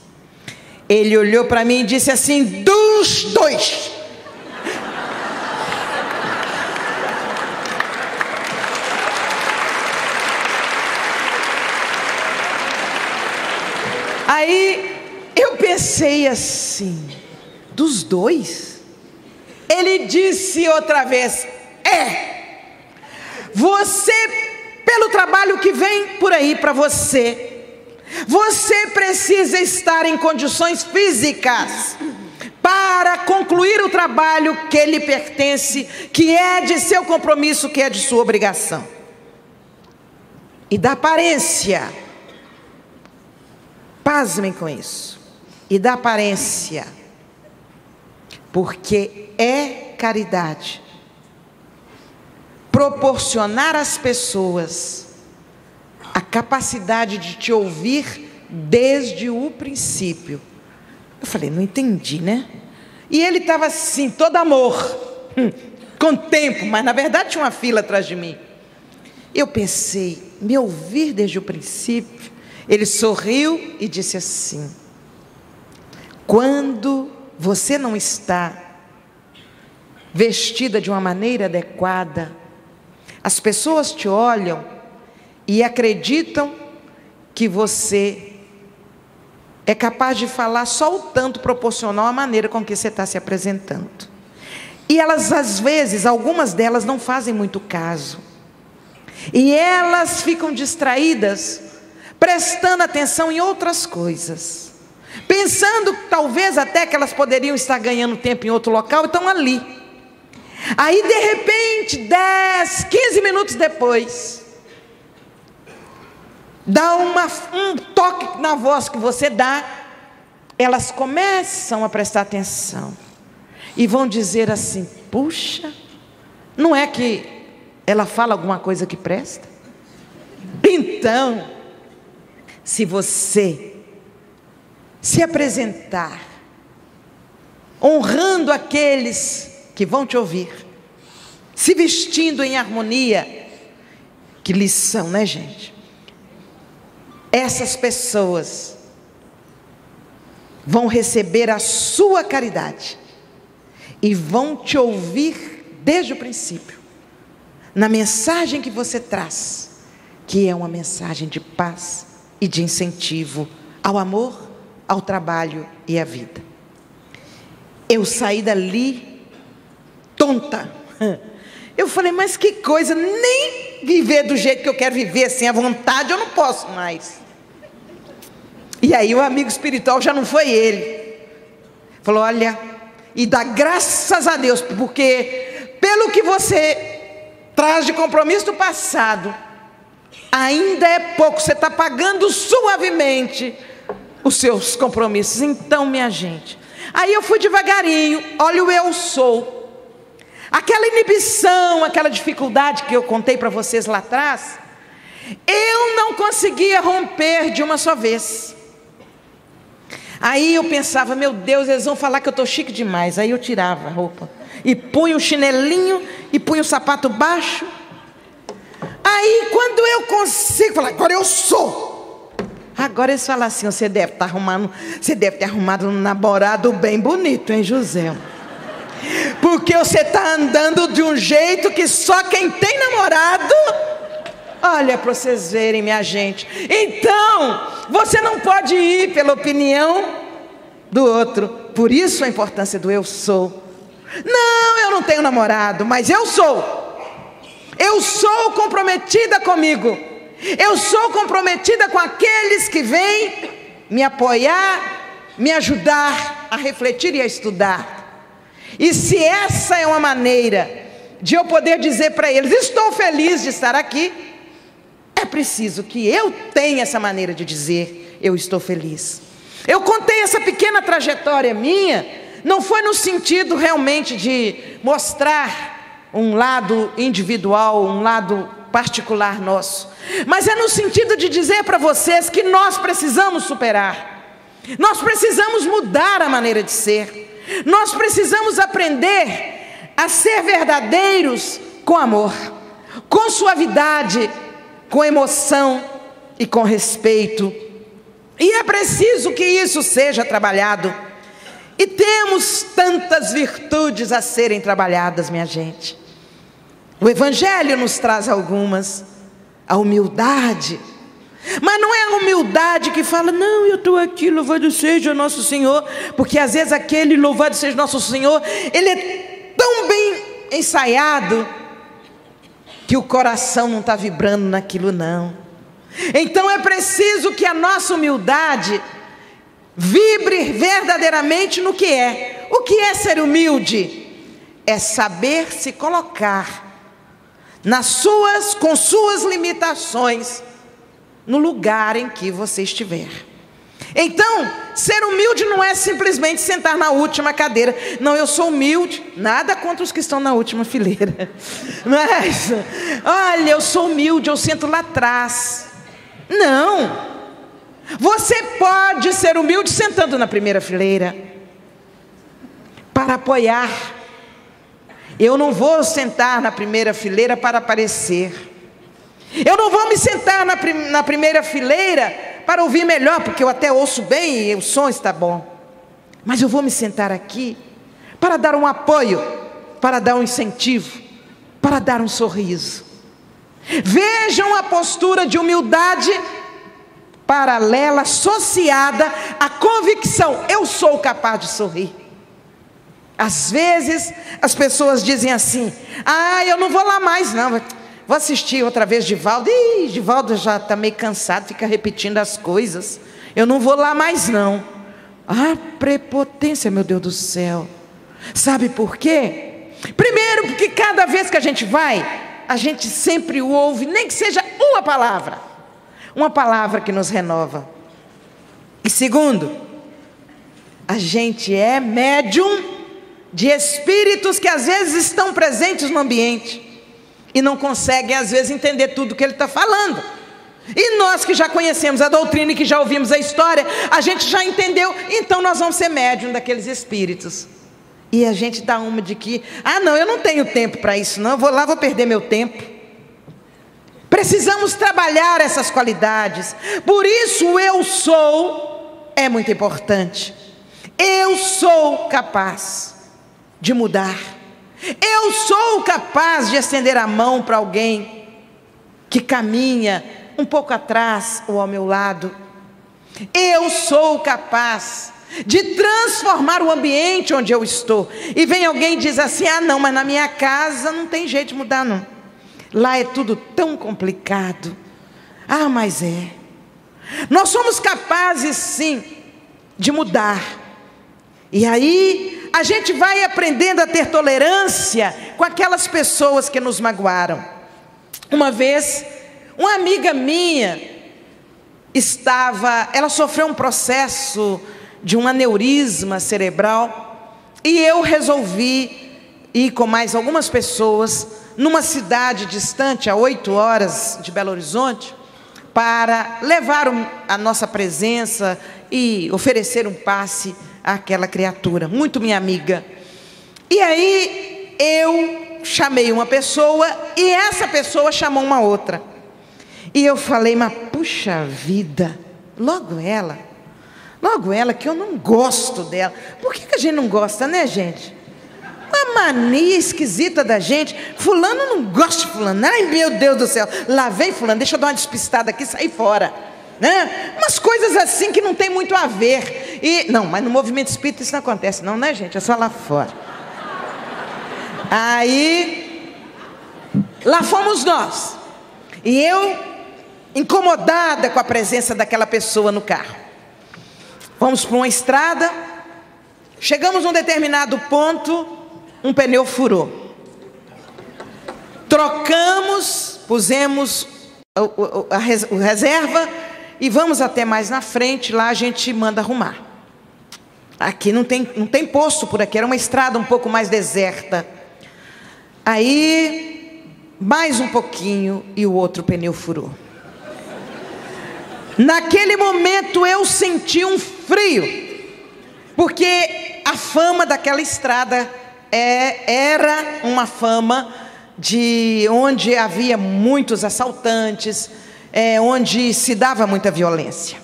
Ele olhou para mim e disse assim, dos dois. Aí eu pensei assim, dos dois? Ele disse outra vez, você, pelo trabalho que vem por aí para você, você precisa estar em condições físicas para concluir o trabalho que lhe pertence, que é de seu compromisso, que é de sua obrigação. E da aparência, pasmem com isso, e da aparência, porque é caridade proporcionar às pessoas a capacidade de te ouvir desde o princípio. Eu falei, não entendi, né? E ele estava assim, todo amor, com tempo, mas na verdade tinha uma fila atrás de mim. Eu pensei, me ouvir desde o princípio. Ele sorriu e disse assim: quando você não está vestida de uma maneira adequada, as pessoas te olham e acreditam que você é capaz de falar só o tanto proporcional à maneira com que você está se apresentando. E elas, às vezes, algumas delas não fazem muito caso. E elas ficam distraídas, prestando atenção em outras coisas, pensando talvez até que elas poderiam estar ganhando tempo em outro local, e estão ali. Aí de repente, 10, 15 minutos depois, dá um toque na voz que você dá, elas começam a prestar atenção, e vão dizer assim: puxa, não é que ela fala alguma coisa que presta? Então, se você se apresentar honrando aqueles que vão te ouvir, se vestindo em harmonia, que lição, né, gente? Essas pessoas vão receber a sua caridade e vão te ouvir desde o princípio, na mensagem que você traz, que é uma mensagem de paz e de incentivo ao amor, ao trabalho e à vida. Eu saí dali tonta. Eu falei, mas que coisa, nem viver do jeito que eu quero viver, assim, à vontade, eu não posso mais. E aí o amigo espiritual já não foi ele. Falou, olha, e dá graças a Deus, porque pelo que você traz de compromisso do passado, ainda é pouco, você está pagando suavemente os seus compromissos. Então, minha gente, aí eu fui devagarinho, olha o eu sou. Aquela inibição, aquela dificuldade que eu contei para vocês lá atrás, eu não conseguia romper de uma só vez. Aí eu pensava, meu Deus, eles vão falar que eu estou chique demais. Aí eu tirava a roupa e punha o chinelinho e punha o sapato baixo. Aí quando eu consigo falar, agora eu sou. Agora eles falam assim, você deve ter arrumado um namorado bem bonito, hein, José? Porque você está andando de um jeito que só quem tem namorado... Olha, para vocês verem, minha gente. Então, você não pode ir pela opinião do outro. Por isso a importância do eu sou. Não, eu não tenho namorado, mas eu sou. Eu sou comprometida comigo. Eu sou comprometida com aqueles que vêm me apoiar, me ajudar a refletir e a estudar. E se essa é uma maneira de eu poder dizer para eles, estou feliz de estar aqui, é preciso que eu tenha essa maneira de dizer, eu estou feliz. Eu contei essa pequena trajetória minha, não foi no sentido realmente de mostrar um lado individual, um lado particular nosso, mas é no sentido de dizer para vocês que nós precisamos superar, nós precisamos mudar a maneira de ser, nós precisamos aprender a ser verdadeiros com amor, com suavidade, com emoção e com respeito. E é preciso que isso seja trabalhado. E temos tantas virtudes a serem trabalhadas, minha gente. O Evangelho nos traz algumas. A humildade. Mas não é a humildade que fala, não, eu estou aqui, louvado seja nosso Senhor. Porque às vezes aquele louvado seja nosso Senhor, ele é tão bem ensaiado que o coração não está vibrando naquilo não. Então é preciso que a nossa humildade vibre verdadeiramente no que é. O que é ser humilde? É saber se colocar com suas limitações, no lugar em que você estiver. Então, ser humilde não é simplesmente sentar na última cadeira. Não, eu sou humilde, nada contra os que estão na última fileira. Mas, olha, eu sou humilde, eu sento lá atrás. Não. Você pode ser humilde sentando na primeira fileira, para apoiar. Eu não vou sentar na primeira fileira para aparecer. Eu não vou me sentar na primeira fileira para ouvir melhor, porque eu até ouço bem e o som está bom. Mas eu vou me sentar aqui para dar um apoio, para dar um incentivo, para dar um sorriso. Vejam a postura de humildade paralela, associada à convicção: eu sou capaz de sorrir. Às vezes as pessoas dizem assim: eu não vou lá mais não, vou assistir outra vez Divaldo. Divaldo já está meio cansado, fica repetindo as coisas, eu não vou lá mais não. Prepotência, meu Deus do céu. Sabe por quê? Primeiro, porque cada vez que a gente vai, a gente sempre ouve, nem que seja uma palavra que nos renova. E segundo, a gente é médium de espíritos que às vezes estão presentes no ambiente e não conseguem às vezes entender tudo que ele está falando. E nós que já conhecemos a doutrina e que já ouvimos a história, a gente já entendeu, então nós vamos ser médium daqueles espíritos. E a gente dá uma de que, não, eu não tenho tempo para isso não, eu vou lá, vou perder meu tempo. Precisamos trabalhar essas qualidades. Por isso o eu sou é muito importante. Eu sou capaz de mudar. Eu sou capaz de estender a mão para alguém que caminha um pouco atrás ou ao meu lado. Eu sou capaz de transformar o ambiente onde eu estou. E vem alguém e diz assim: não, mas na minha casa não tem jeito de mudar não. Lá é tudo tão complicado. Mas é. Nós somos capazes sim de mudar. E aí a gente vai aprendendo a ter tolerância com aquelas pessoas que nos magoaram. Uma vez, uma amiga minha ela sofreu um processo de um aneurisma cerebral, e eu resolvi ir com mais algumas pessoas numa cidade distante, a 8 horas de Belo Horizonte, para levar a nossa presença e oferecer um passe àquela criatura, muito minha amiga. E aí eu chamei uma pessoa e essa pessoa chamou uma outra. E eu falei: mas puxa vida, logo ela que eu não gosto dela. Por que a gente não gosta, né, gente? Uma mania esquisita da gente. Fulano não gosta de fulano. Ai, meu Deus do céu, lá vem fulano, deixa eu dar uma despistada aqui e sair fora, né? Umas coisas assim que não tem muito a ver. Não, mas no movimento espírita isso não acontece não, né, gente? É só lá fora. Aí lá fomos nós, e eu incomodada com a presença daquela pessoa no carro. Vamos para uma estrada, chegamos num determinado ponto, um pneu furou. Trocamos, pusemos a reserva e vamos até mais na frente, lá a gente manda arrumar. Aqui não tem posto por aqui, era uma estrada um pouco mais deserta. Aí, mais um pouquinho e o outro pneu furou. Naquele momento eu senti um frio, porque a fama daquela estrada era uma fama de onde havia muitos assaltantes, onde se dava muita violência.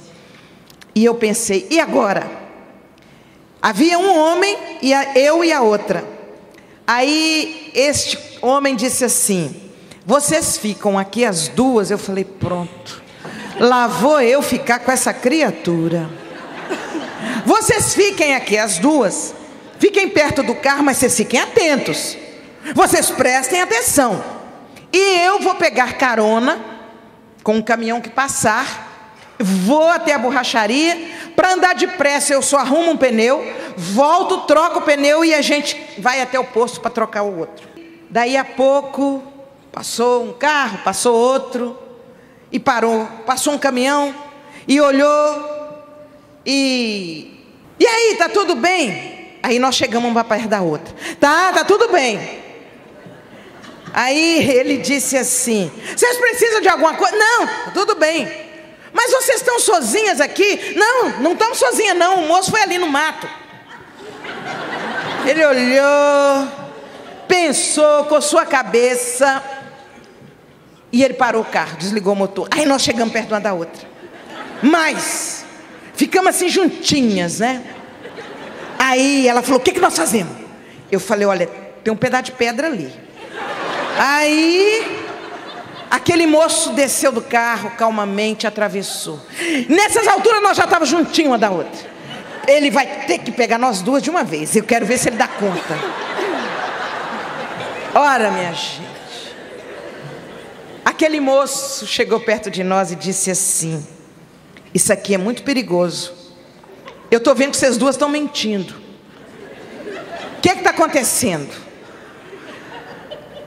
E eu pensei: e agora? Havia um homem, eu e a outra. Aí este homem disse assim: vocês ficam aqui as duas? Eu falei: pronto, lá vou eu ficar com essa criatura. Vocês fiquem aqui as duas, fiquem perto do carro, mas vocês fiquem atentos, vocês prestem atenção. E eu vou pegar carona com um caminhão que passar, vou até a borracharia. Para andar depressa eu só arrumo um pneu, volto, troco o pneu e a gente vai até o posto para trocar o outro. Daí a pouco passou um carro, passou outro e parou. Passou um caminhão e olhou e aí, tá tudo bem? Aí nós chegamos uma perto da outra. Tá tudo bem. Aí ele disse assim: vocês precisam de alguma coisa? Não, tá tudo bem. Mas vocês estão sozinhas aqui? Não estamos sozinhas não, o moço foi ali no mato. Ele olhou, pensou, coçou a cabeça E ele parou o carro, desligou o motor. Aí nós chegamos perto uma da outra. Mas ficamos assim juntinhas, né? Aí ela falou: o que nós fazemos? Eu falei: olha, tem um pedaço de pedra ali. Aí aquele moço desceu do carro calmamente, atravessou. Nessas alturas nós já estávamos juntinhos uma da outra. Ele vai ter que pegar nós duas de uma vez. Eu quero ver se ele dá conta. Ora, minha gente, aquele moço chegou perto de nós e disse assim: isso aqui é muito perigoso. Eu estou vendo que vocês duas estão mentindo. O que está acontecendo?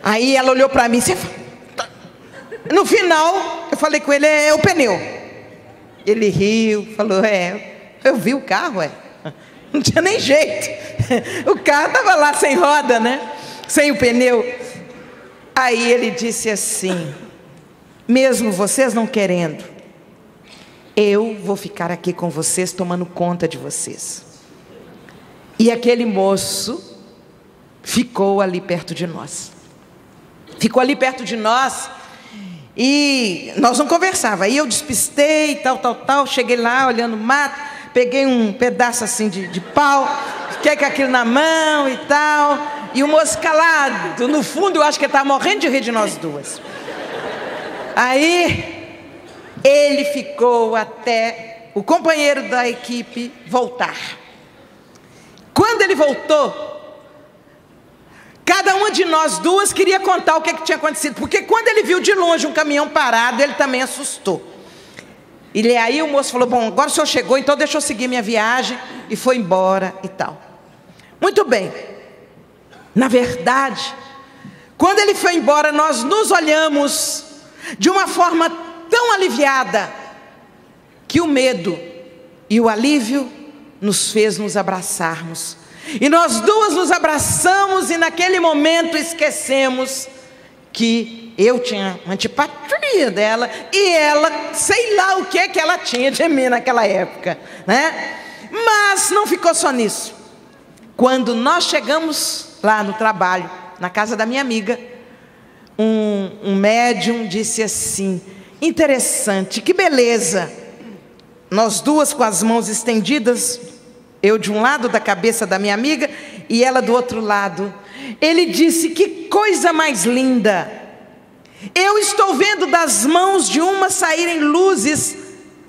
Aí ela olhou para mim. No final, eu falei com ele: é o pneu. Ele riu, falou: eu vi o carro, não tinha nem jeito. O carro estava lá sem roda, né? Sem o pneu. Aí ele disse assim: mesmo vocês não querendo, eu vou ficar aqui com vocês, tomando conta de vocês. E aquele moço ficou ali perto de nós. Ficou ali perto de nós. E nós não conversávamos. Aí eu despistei, tal. Cheguei lá olhando o mato. Peguei um pedaço assim de pau. Fiquei com aquilo na mão e tal. E o moço calado. No fundo eu acho que ele estava morrendo de rir de nós duas. Aí ele ficou até o companheiro da equipe voltar. Quando ele voltou, cada uma de nós duas queria contar o que tinha acontecido. Porque quando ele viu de longe um caminhão parado, ele também assustou. E aí o moço falou: bom, agora o senhor chegou, então deixa eu seguir minha viagem. E foi embora e tal. Muito bem. Na verdade, quando ele foi embora, nós nos olhamos de uma forma tão aliviada, que o medo e o alívio nos fez nos abraçarmos. E nós duas nos abraçamos, e naquele momento esquecemos que eu tinha antipatia dela, e ela, sei lá o que ela tinha de mim naquela época, né? Mas não ficou só nisso. Quando nós chegamos lá no trabalho, na casa da minha amiga, um médium disse assim: interessante, que beleza. Nós duas com as mãos estendidas, eu de um lado da cabeça da minha amiga e ela do outro lado. Ele disse: que coisa mais linda. Eu estou vendo das mãos de uma saírem luzes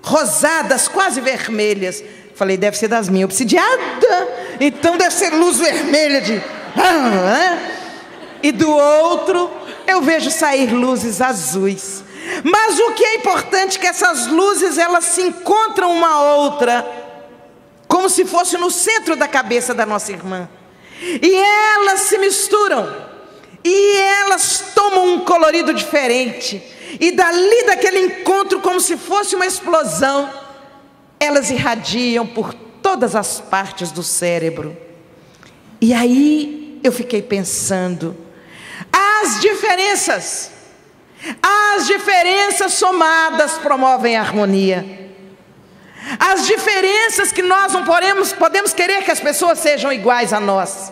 rosadas, quase vermelhas. Falei: deve ser das minhas obsidiadas, então deve ser luz vermelha de... E do outro eu vejo sair luzes azuis. Mas o que é importante é que essas luzes, elas se encontram uma a outra, como se fosse no centro da cabeça da nossa irmã. E elas se misturam. E elas tomam um colorido diferente. E dali daquele encontro, como se fosse uma explosão, elas irradiam por todas as partes do cérebro. E aí eu fiquei pensando, as diferenças somadas promovem a harmonia. As diferenças que nós não podemos querer que as pessoas sejam iguais a nós.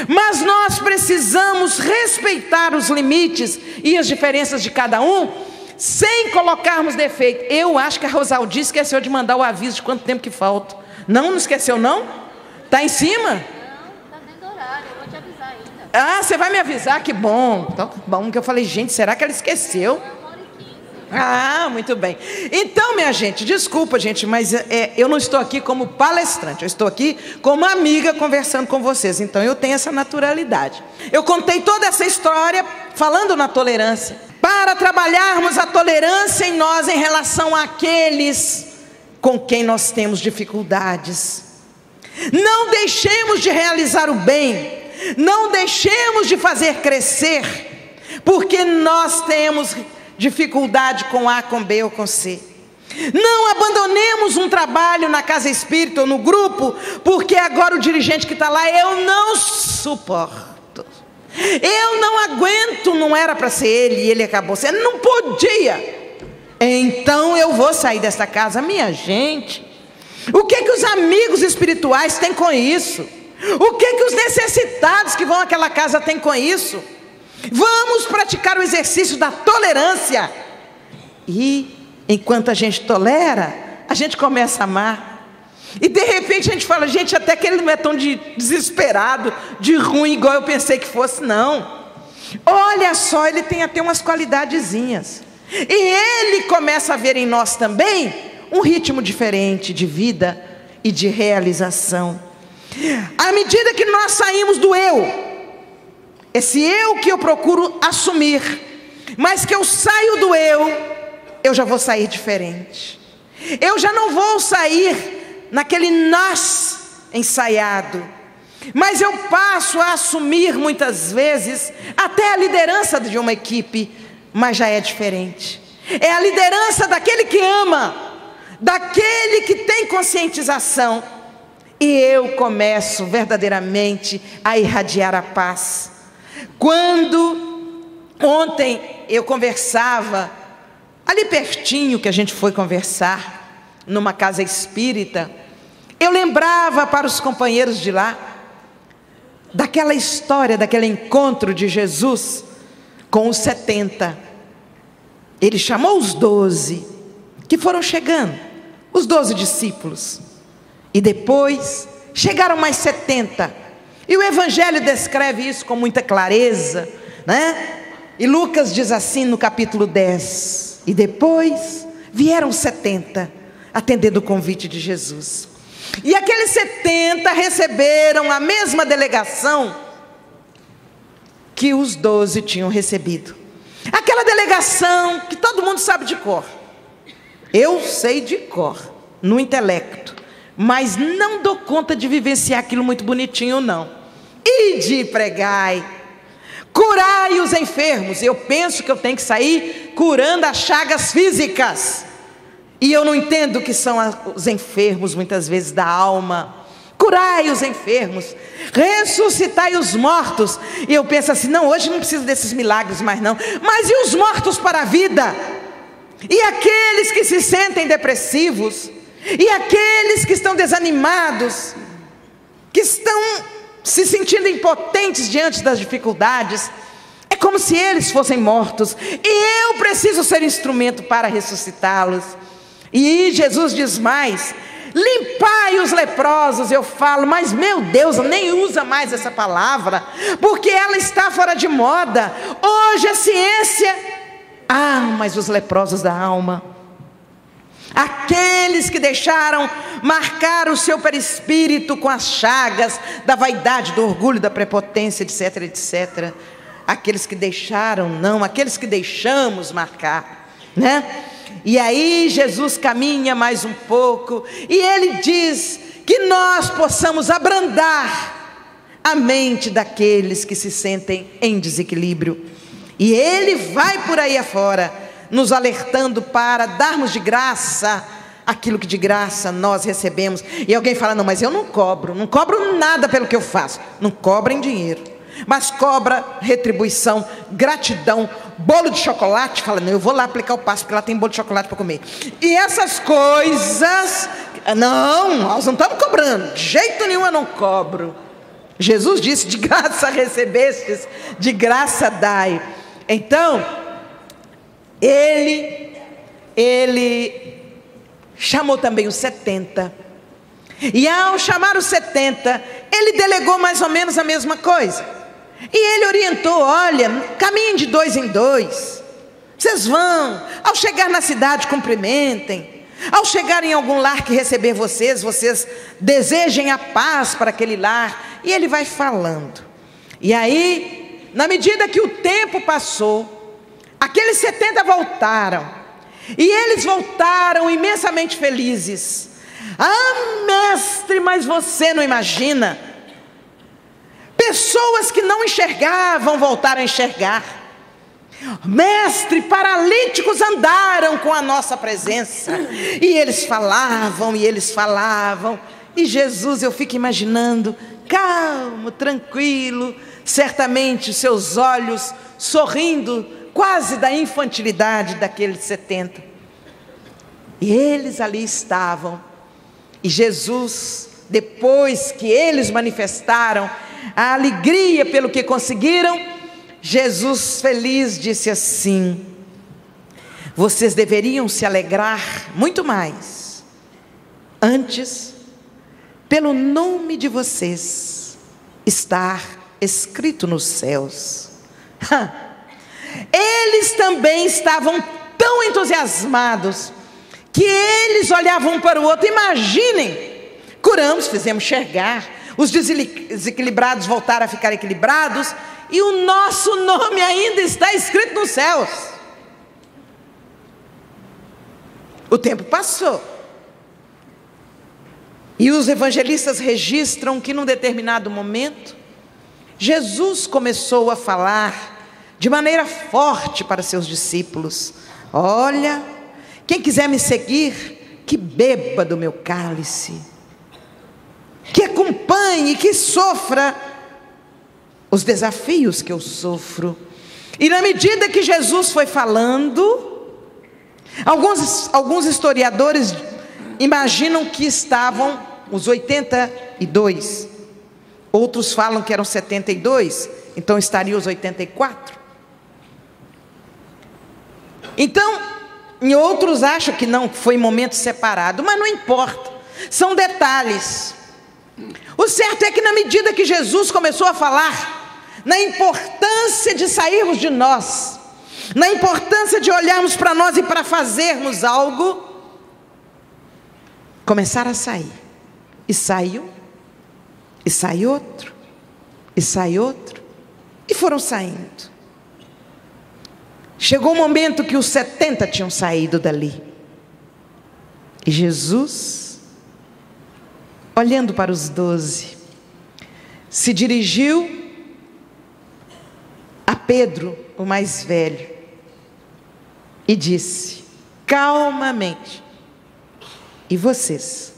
Mas nós precisamos respeitar os limites e as diferenças de cada um, sem colocarmos defeito. Eu acho que a Rosaldi esqueceu de mandar o aviso de quanto tempo que falta. Não esqueceu não? Está em cima? Não, está dentro do horário, eu vou te avisar ainda. Ah, você vai me avisar? Que bom. Então, bom, que eu falei: gente, será que ela esqueceu? Ah, muito bem. Então, minha gente, desculpa, gente, mas eu não estou aqui como palestrante. Eu estou aqui como amiga conversando com vocês. Então eu tenho essa naturalidade. Eu contei toda essa história falando na tolerância, para trabalharmos a tolerância em nós em relação àqueles com quem nós temos dificuldades. Não deixemos de realizar o bem, não deixemos de fazer crescer, porque nós temos dificuldade com A, com B ou com C. Não abandonemos um trabalho na casa espírita ou no grupo, porque agora o dirigente que está lá eu não suporto, eu não aguento, não era para ser ele e ele acabou sendo, não podia, então eu vou sair dessa casa. Minha gente, o que os amigos espirituais têm com isso? O que os necessitados que vão àquela casa têm com isso? Vamos praticar o exercício da tolerância. E enquanto a gente tolera, a gente começa a amar. E de repente a gente fala, gente, até que ele não é tão desesperado, de ruim, igual eu pensei que fosse, não. Olha só, ele tem até umas qualidadezinhas. E ele começa a ver em nós também um ritmo diferente de vida e de realização. À medida que nós saímos do eu, esse eu que eu procuro assumir, mas que eu saio do eu já vou sair diferente. Eu já não vou sair naquele nós ensaiado, mas eu passo a assumir muitas vezes até a liderança de uma equipe, mas já é diferente. É a liderança daquele que ama, daquele que tem conscientização, e eu começo verdadeiramente a irradiar a paz. Quando ontem eu conversava ali pertinho, que a gente foi conversar numa casa espírita, eu lembrava para os companheiros de lá daquela história, daquele encontro de Jesus com os 70. Ele chamou os 12 que foram chegando, os 12 discípulos, e depois chegaram mais 70, e o Evangelho descreve isso com muita clareza, né? E Lucas diz assim no capítulo 10, e depois vieram 70, atendendo o convite de Jesus, e aqueles 70 receberam a mesma delegação que os 12 tinham recebido, aquela delegação que todo mundo sabe de cor. Eu sei de cor, no intelecto, mas não dou conta de vivenciar aquilo muito bonitinho, não. Ide, pregai, curai os enfermos. Eu penso que eu tenho que sair curando as chagas físicas, e eu não entendo o que são os enfermos muitas vezes da alma. Curai os enfermos, ressuscitai os mortos. E eu penso assim, não, hoje não preciso desses milagres mais não, mas e os mortos para a vida? E aqueles que se sentem depressivos, e aqueles que estão desanimados, que estão se sentindo impotentes diante das dificuldades, é como se eles fossem mortos, e eu preciso ser instrumento para ressuscitá-los. E Jesus diz mais: limpai os leprosos. Eu falo, mas meu Deus, nem usa mais essa palavra, porque ela está fora de moda. Hoje a ciência, mas os leprosos da alma, aqueles que deixaram marcar o seu perispírito com as chagas da vaidade, do orgulho, da prepotência, etc, etc. Aqueles que deixaram, não, aqueles que deixamos marcar, né? E aí Jesus caminha mais um pouco, e ele diz que nós possamos abrandar a mente daqueles que se sentem em desequilíbrio. E ele vai por aí afora, nos alertando para darmos de graça aquilo que de graça nós recebemos. E alguém fala, não, mas eu não cobro nada pelo que eu faço. Não cobra em dinheiro, mas cobra retribuição, gratidão, bolo de chocolate. Fala, não, eu vou lá aplicar o passo, porque lá tem bolo de chocolate para comer. E essas coisas, não, nós não estamos cobrando, de jeito nenhum eu não cobro. Jesus disse, de graça recebestes, de graça dai. Então, ele chamou também os 70, e ao chamar os 70, ele delegou mais ou menos a mesma coisa, e ele orientou, olha, caminhem de 2 em 2, vocês vão, ao chegar na cidade cumprimentem, ao chegar em algum lar que receber vocês desejem a paz para aquele lar. E ele vai falando, e aí, na medida que o tempo passou, aqueles 70 voltaram, e eles voltaram imensamente felizes. Mestre, mas você não imagina, pessoas que não enxergavam voltaram a enxergar. Mestre, paralíticos andaram com a nossa presença, e eles falavam, e Jesus, eu fico imaginando, calmo, tranquilo, certamente os seus olhos sorrindo, quase da infantilidade daqueles 70, e eles ali estavam, e Jesus, depois que eles manifestaram a alegria pelo que conseguiram, Jesus, feliz, disse assim: vocês deveriam se alegrar muito mais, antes, pelo nome de vocês estar escrito nos céus. Eles também estavam tão entusiasmados que eles olhavam um para o outro. Imaginem, curamos, fizemos enxergar, os desequilibrados voltaram a ficar equilibrados, e o nosso nome ainda está escrito nos céus. O tempo passou, e os evangelistas registram que num determinado momento, Jesus começou a falar de maneira forte para seus discípulos: olha, quem quiser me seguir, que beba do meu cálice, que acompanhe, que sofra os desafios que eu sofro. E na medida que Jesus foi falando, alguns historiadores imaginam que estavam os 82, outros falam que eram 72, então estariam os 84. Então, em outros acham que não, foi momento separado, mas não importa, são detalhes. O certo é que na medida que Jesus começou a falar na importância de sairmos de nós, na importância de olharmos para nós e para fazermos algo, começaram a sair, e saiu, e sai outro, e sai outro, e foram saindo. Chegou o momento que os 70 tinham saído dali, e Jesus, olhando para os 12, se dirigiu a Pedro, o mais velho, e disse calmamente: e vocês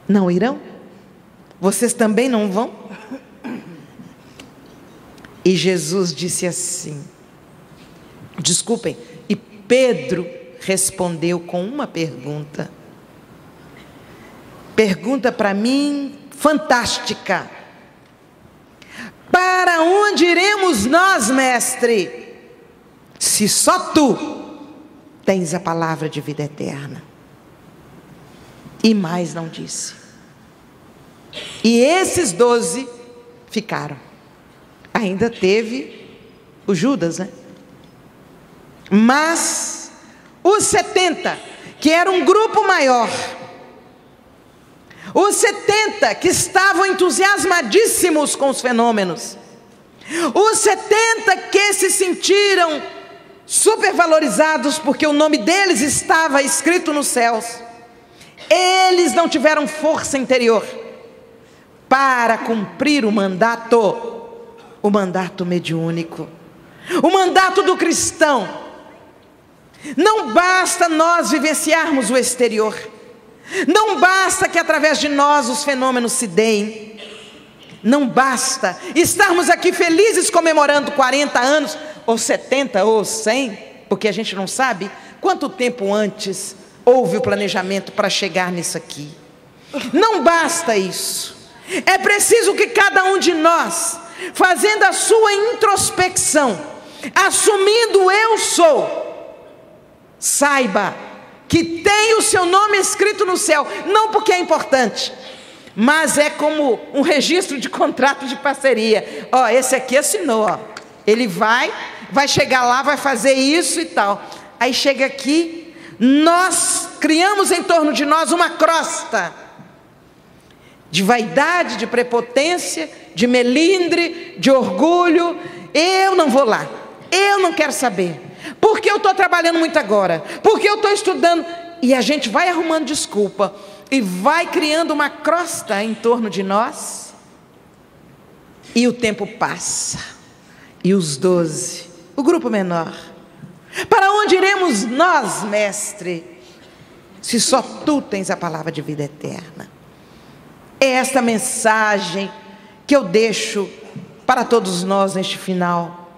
não irão? Vocês também não vão? E Jesus disse assim, desculpem, e Pedro respondeu com uma pergunta para mim fantástica: para onde iremos nós, mestre, se só tu tens a palavra de vida eterna? E mais não disse. E esses 12 ficaram. Ainda teve o Judas, né? Mas os 70, que era um grupo maior, os 70 que estavam entusiasmadíssimos com os fenômenos, os 70 que se sentiram supervalorizados porque o nome deles estava escrito nos céus, eles não tiveram força interior para cumprir o mandato mediúnico, o mandato do cristão. Não basta nós vivenciarmos o exterior, não basta que através de nós os fenômenos se deem, não basta estarmos aqui felizes comemorando 40 anos, ou 70, ou 100, porque a gente não sabe quanto tempo antes houve o planejamento para chegar nisso aqui. Não basta isso, é preciso que cada um de nós, fazendo a sua introspecção, assumindo o eu sou, saiba que tem o seu nome escrito no céu, não porque é importante, mas é como um registro de contrato de parceria. Ó, esse aqui assinou, ó. Ele vai chegar lá, vai fazer isso e tal. Aí chega aqui, nós criamos em torno de nós uma crosta de vaidade, de prepotência, de melindre, de orgulho. Eu não vou lá, eu não quero saber, porque eu estou trabalhando muito agora, porque eu estou estudando. E a gente vai arrumando desculpa e vai criando uma crosta em torno de nós. E o tempo passa, e os 12, o grupo menor: para onde iremos nós, mestre, se só tu tens a palavra de vida eterna? É esta mensagem que eu deixo para todos nós neste final.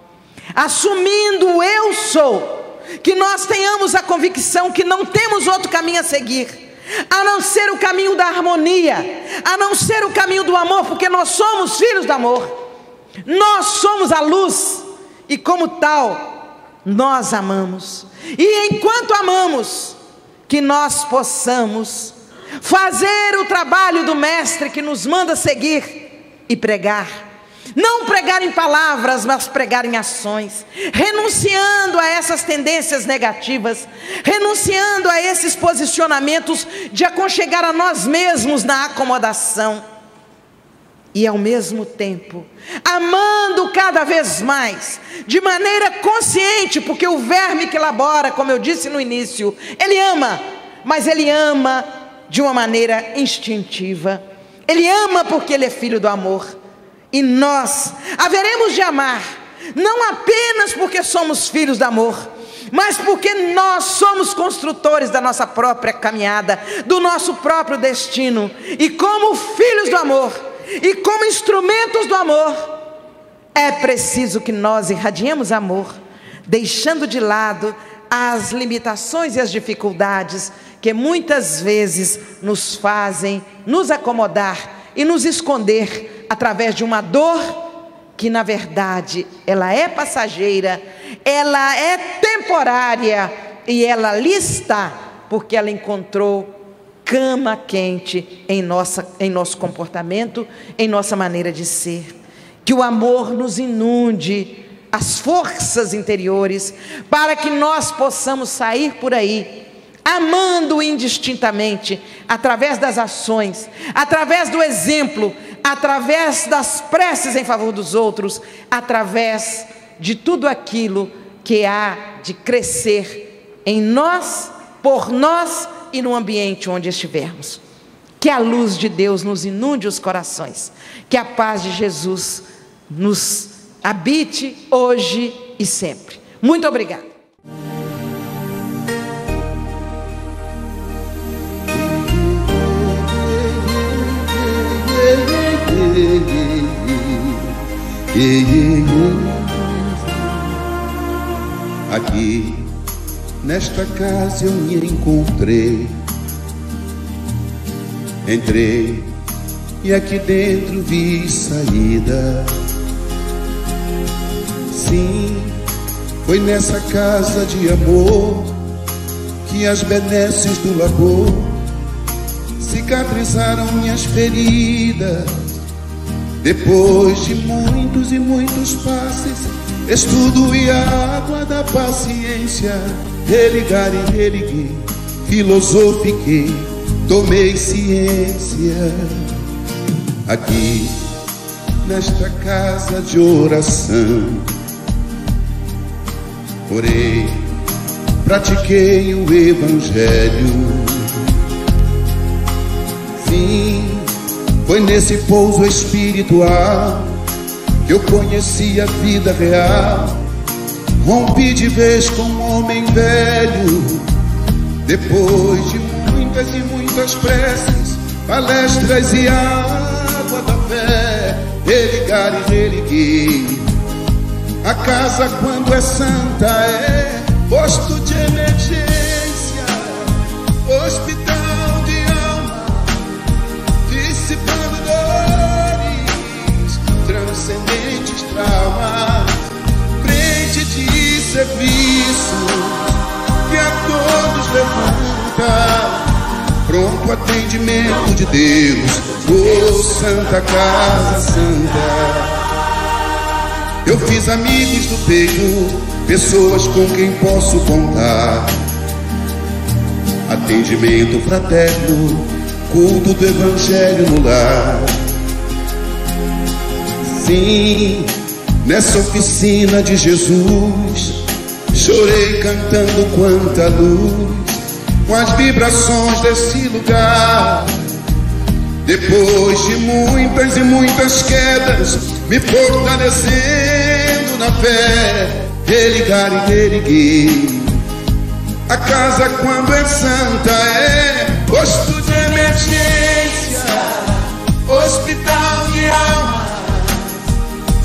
Assumindo o eu sou, que nós tenhamos a convicção que não temos outro caminho a seguir, a não ser o caminho da harmonia, a não ser o caminho do amor, porque nós somos filhos do amor. Nós somos a luz e, como tal, nós amamos. E enquanto amamos, que nós possamos fazer o trabalho do Mestre que nos manda seguir e pregar. Não pregar em palavras, mas pregar em ações, renunciando a essas tendências negativas, renunciando a esses posicionamentos de aconchegar a nós mesmos na acomodação. E ao mesmo tempo, amando cada vez mais, de maneira consciente, porque o verme que labora, como eu disse no início, ele ama, mas ele ama de uma maneira instintiva. Ele ama porque ele é filho do amor. E nós haveremos de amar, não apenas porque somos filhos do amor, mas porque nós somos construtores da nossa própria caminhada, do nosso próprio destino. E como filhos do amor, e como instrumentos do amor, é preciso que nós irradiemos amor, deixando de lado as limitações e as dificuldades que muitas vezes nos fazem nos acomodar e nos esconder através de uma dor que, na verdade, ela é passageira, ela é temporária e ela ali está porque ela encontrou cama quente em nosso comportamento, em nossa maneira de ser. Que o amor nos inunde as forças interiores para que nós possamos sair por aí amando indistintamente, através das ações, através do exemplo, através das preces em favor dos outros, através de tudo aquilo que há de crescer em nós, por nós e no ambiente onde estivermos. Que a luz de Deus nos inunde os corações, que a paz de Jesus nos habite hoje e sempre. Muito obrigada. Aqui nesta casa eu me encontrei, entrei e aqui dentro vi saída. Sim, foi nessa casa de amor que as benesses do labor cicatrizaram minhas feridas. Depois de muitos e muitos passes, estudo e a água da paciência, religar e religuei, filosofiquei, tomei ciência. Aqui, nesta casa de oração, orei, pratiquei o Evangelho. Sim, foi nesse pouso espiritual que eu conheci a vida real. Rompi de vez com um homem velho. Depois de muitas e muitas preces, palestras e água da fé, religar e religuei. A casa, quando é santa, é posto de emergência, hospital de alma, dissipando dores, transcendentes traumas, frente de serviço que a todos levanta, pronto atendimento de Deus, oh Santa Casa Santa. Eu fiz amigos do peito, pessoas com quem posso contar, atendimento fraterno, culto do Evangelho no lar. Sim, nessa oficina de Jesus, chorei cantando quanta luz, com as vibrações desse lugar. Depois de muitas e muitas quedas, me fortalecendo na fé, religar e religuei. A casa, quando é santa, é posto de emergência, hospital de alma,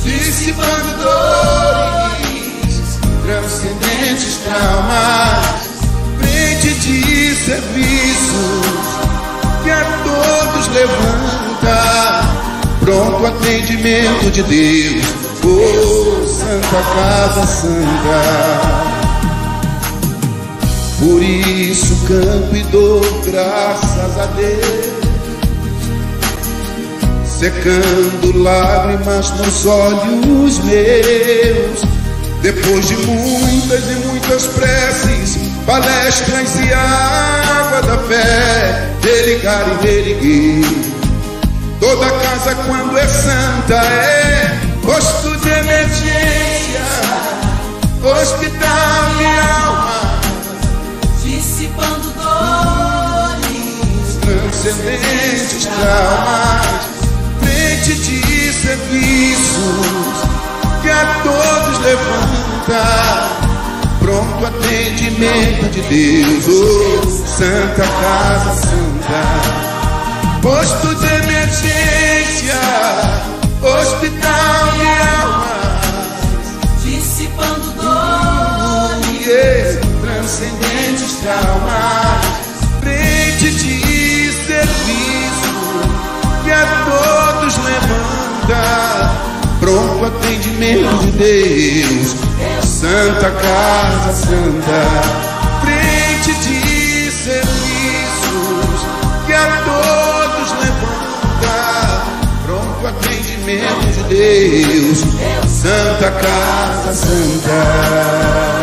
dissipando dores, transcendentes traumas, frente de serviços que a todos levanta, pronto atendimento de Deus, oh Santa Casa Santa. Por isso canto e dou graças a Deus, secando lágrimas nos olhos meus. Depois de muitas e muitas preces, palestras e água da fé, religar e reerguer. Toda casa quando é santa é posto de emergência, hospital e alma, dissipando dores, transcendentes traumas, frente de serviços que a todos levanta, pronto atendimento de Deus, oh Santa Casa Santa. Posto de emergência, hospital e alma, dissipando dores, transcendentes traumas, frente de serviço que a todos levanta, pronto atendimento de Deus, Santa Casa Santa. Frente de serviços que a todos levanta, pronto atendimento de Deus, Santa Casa Santa.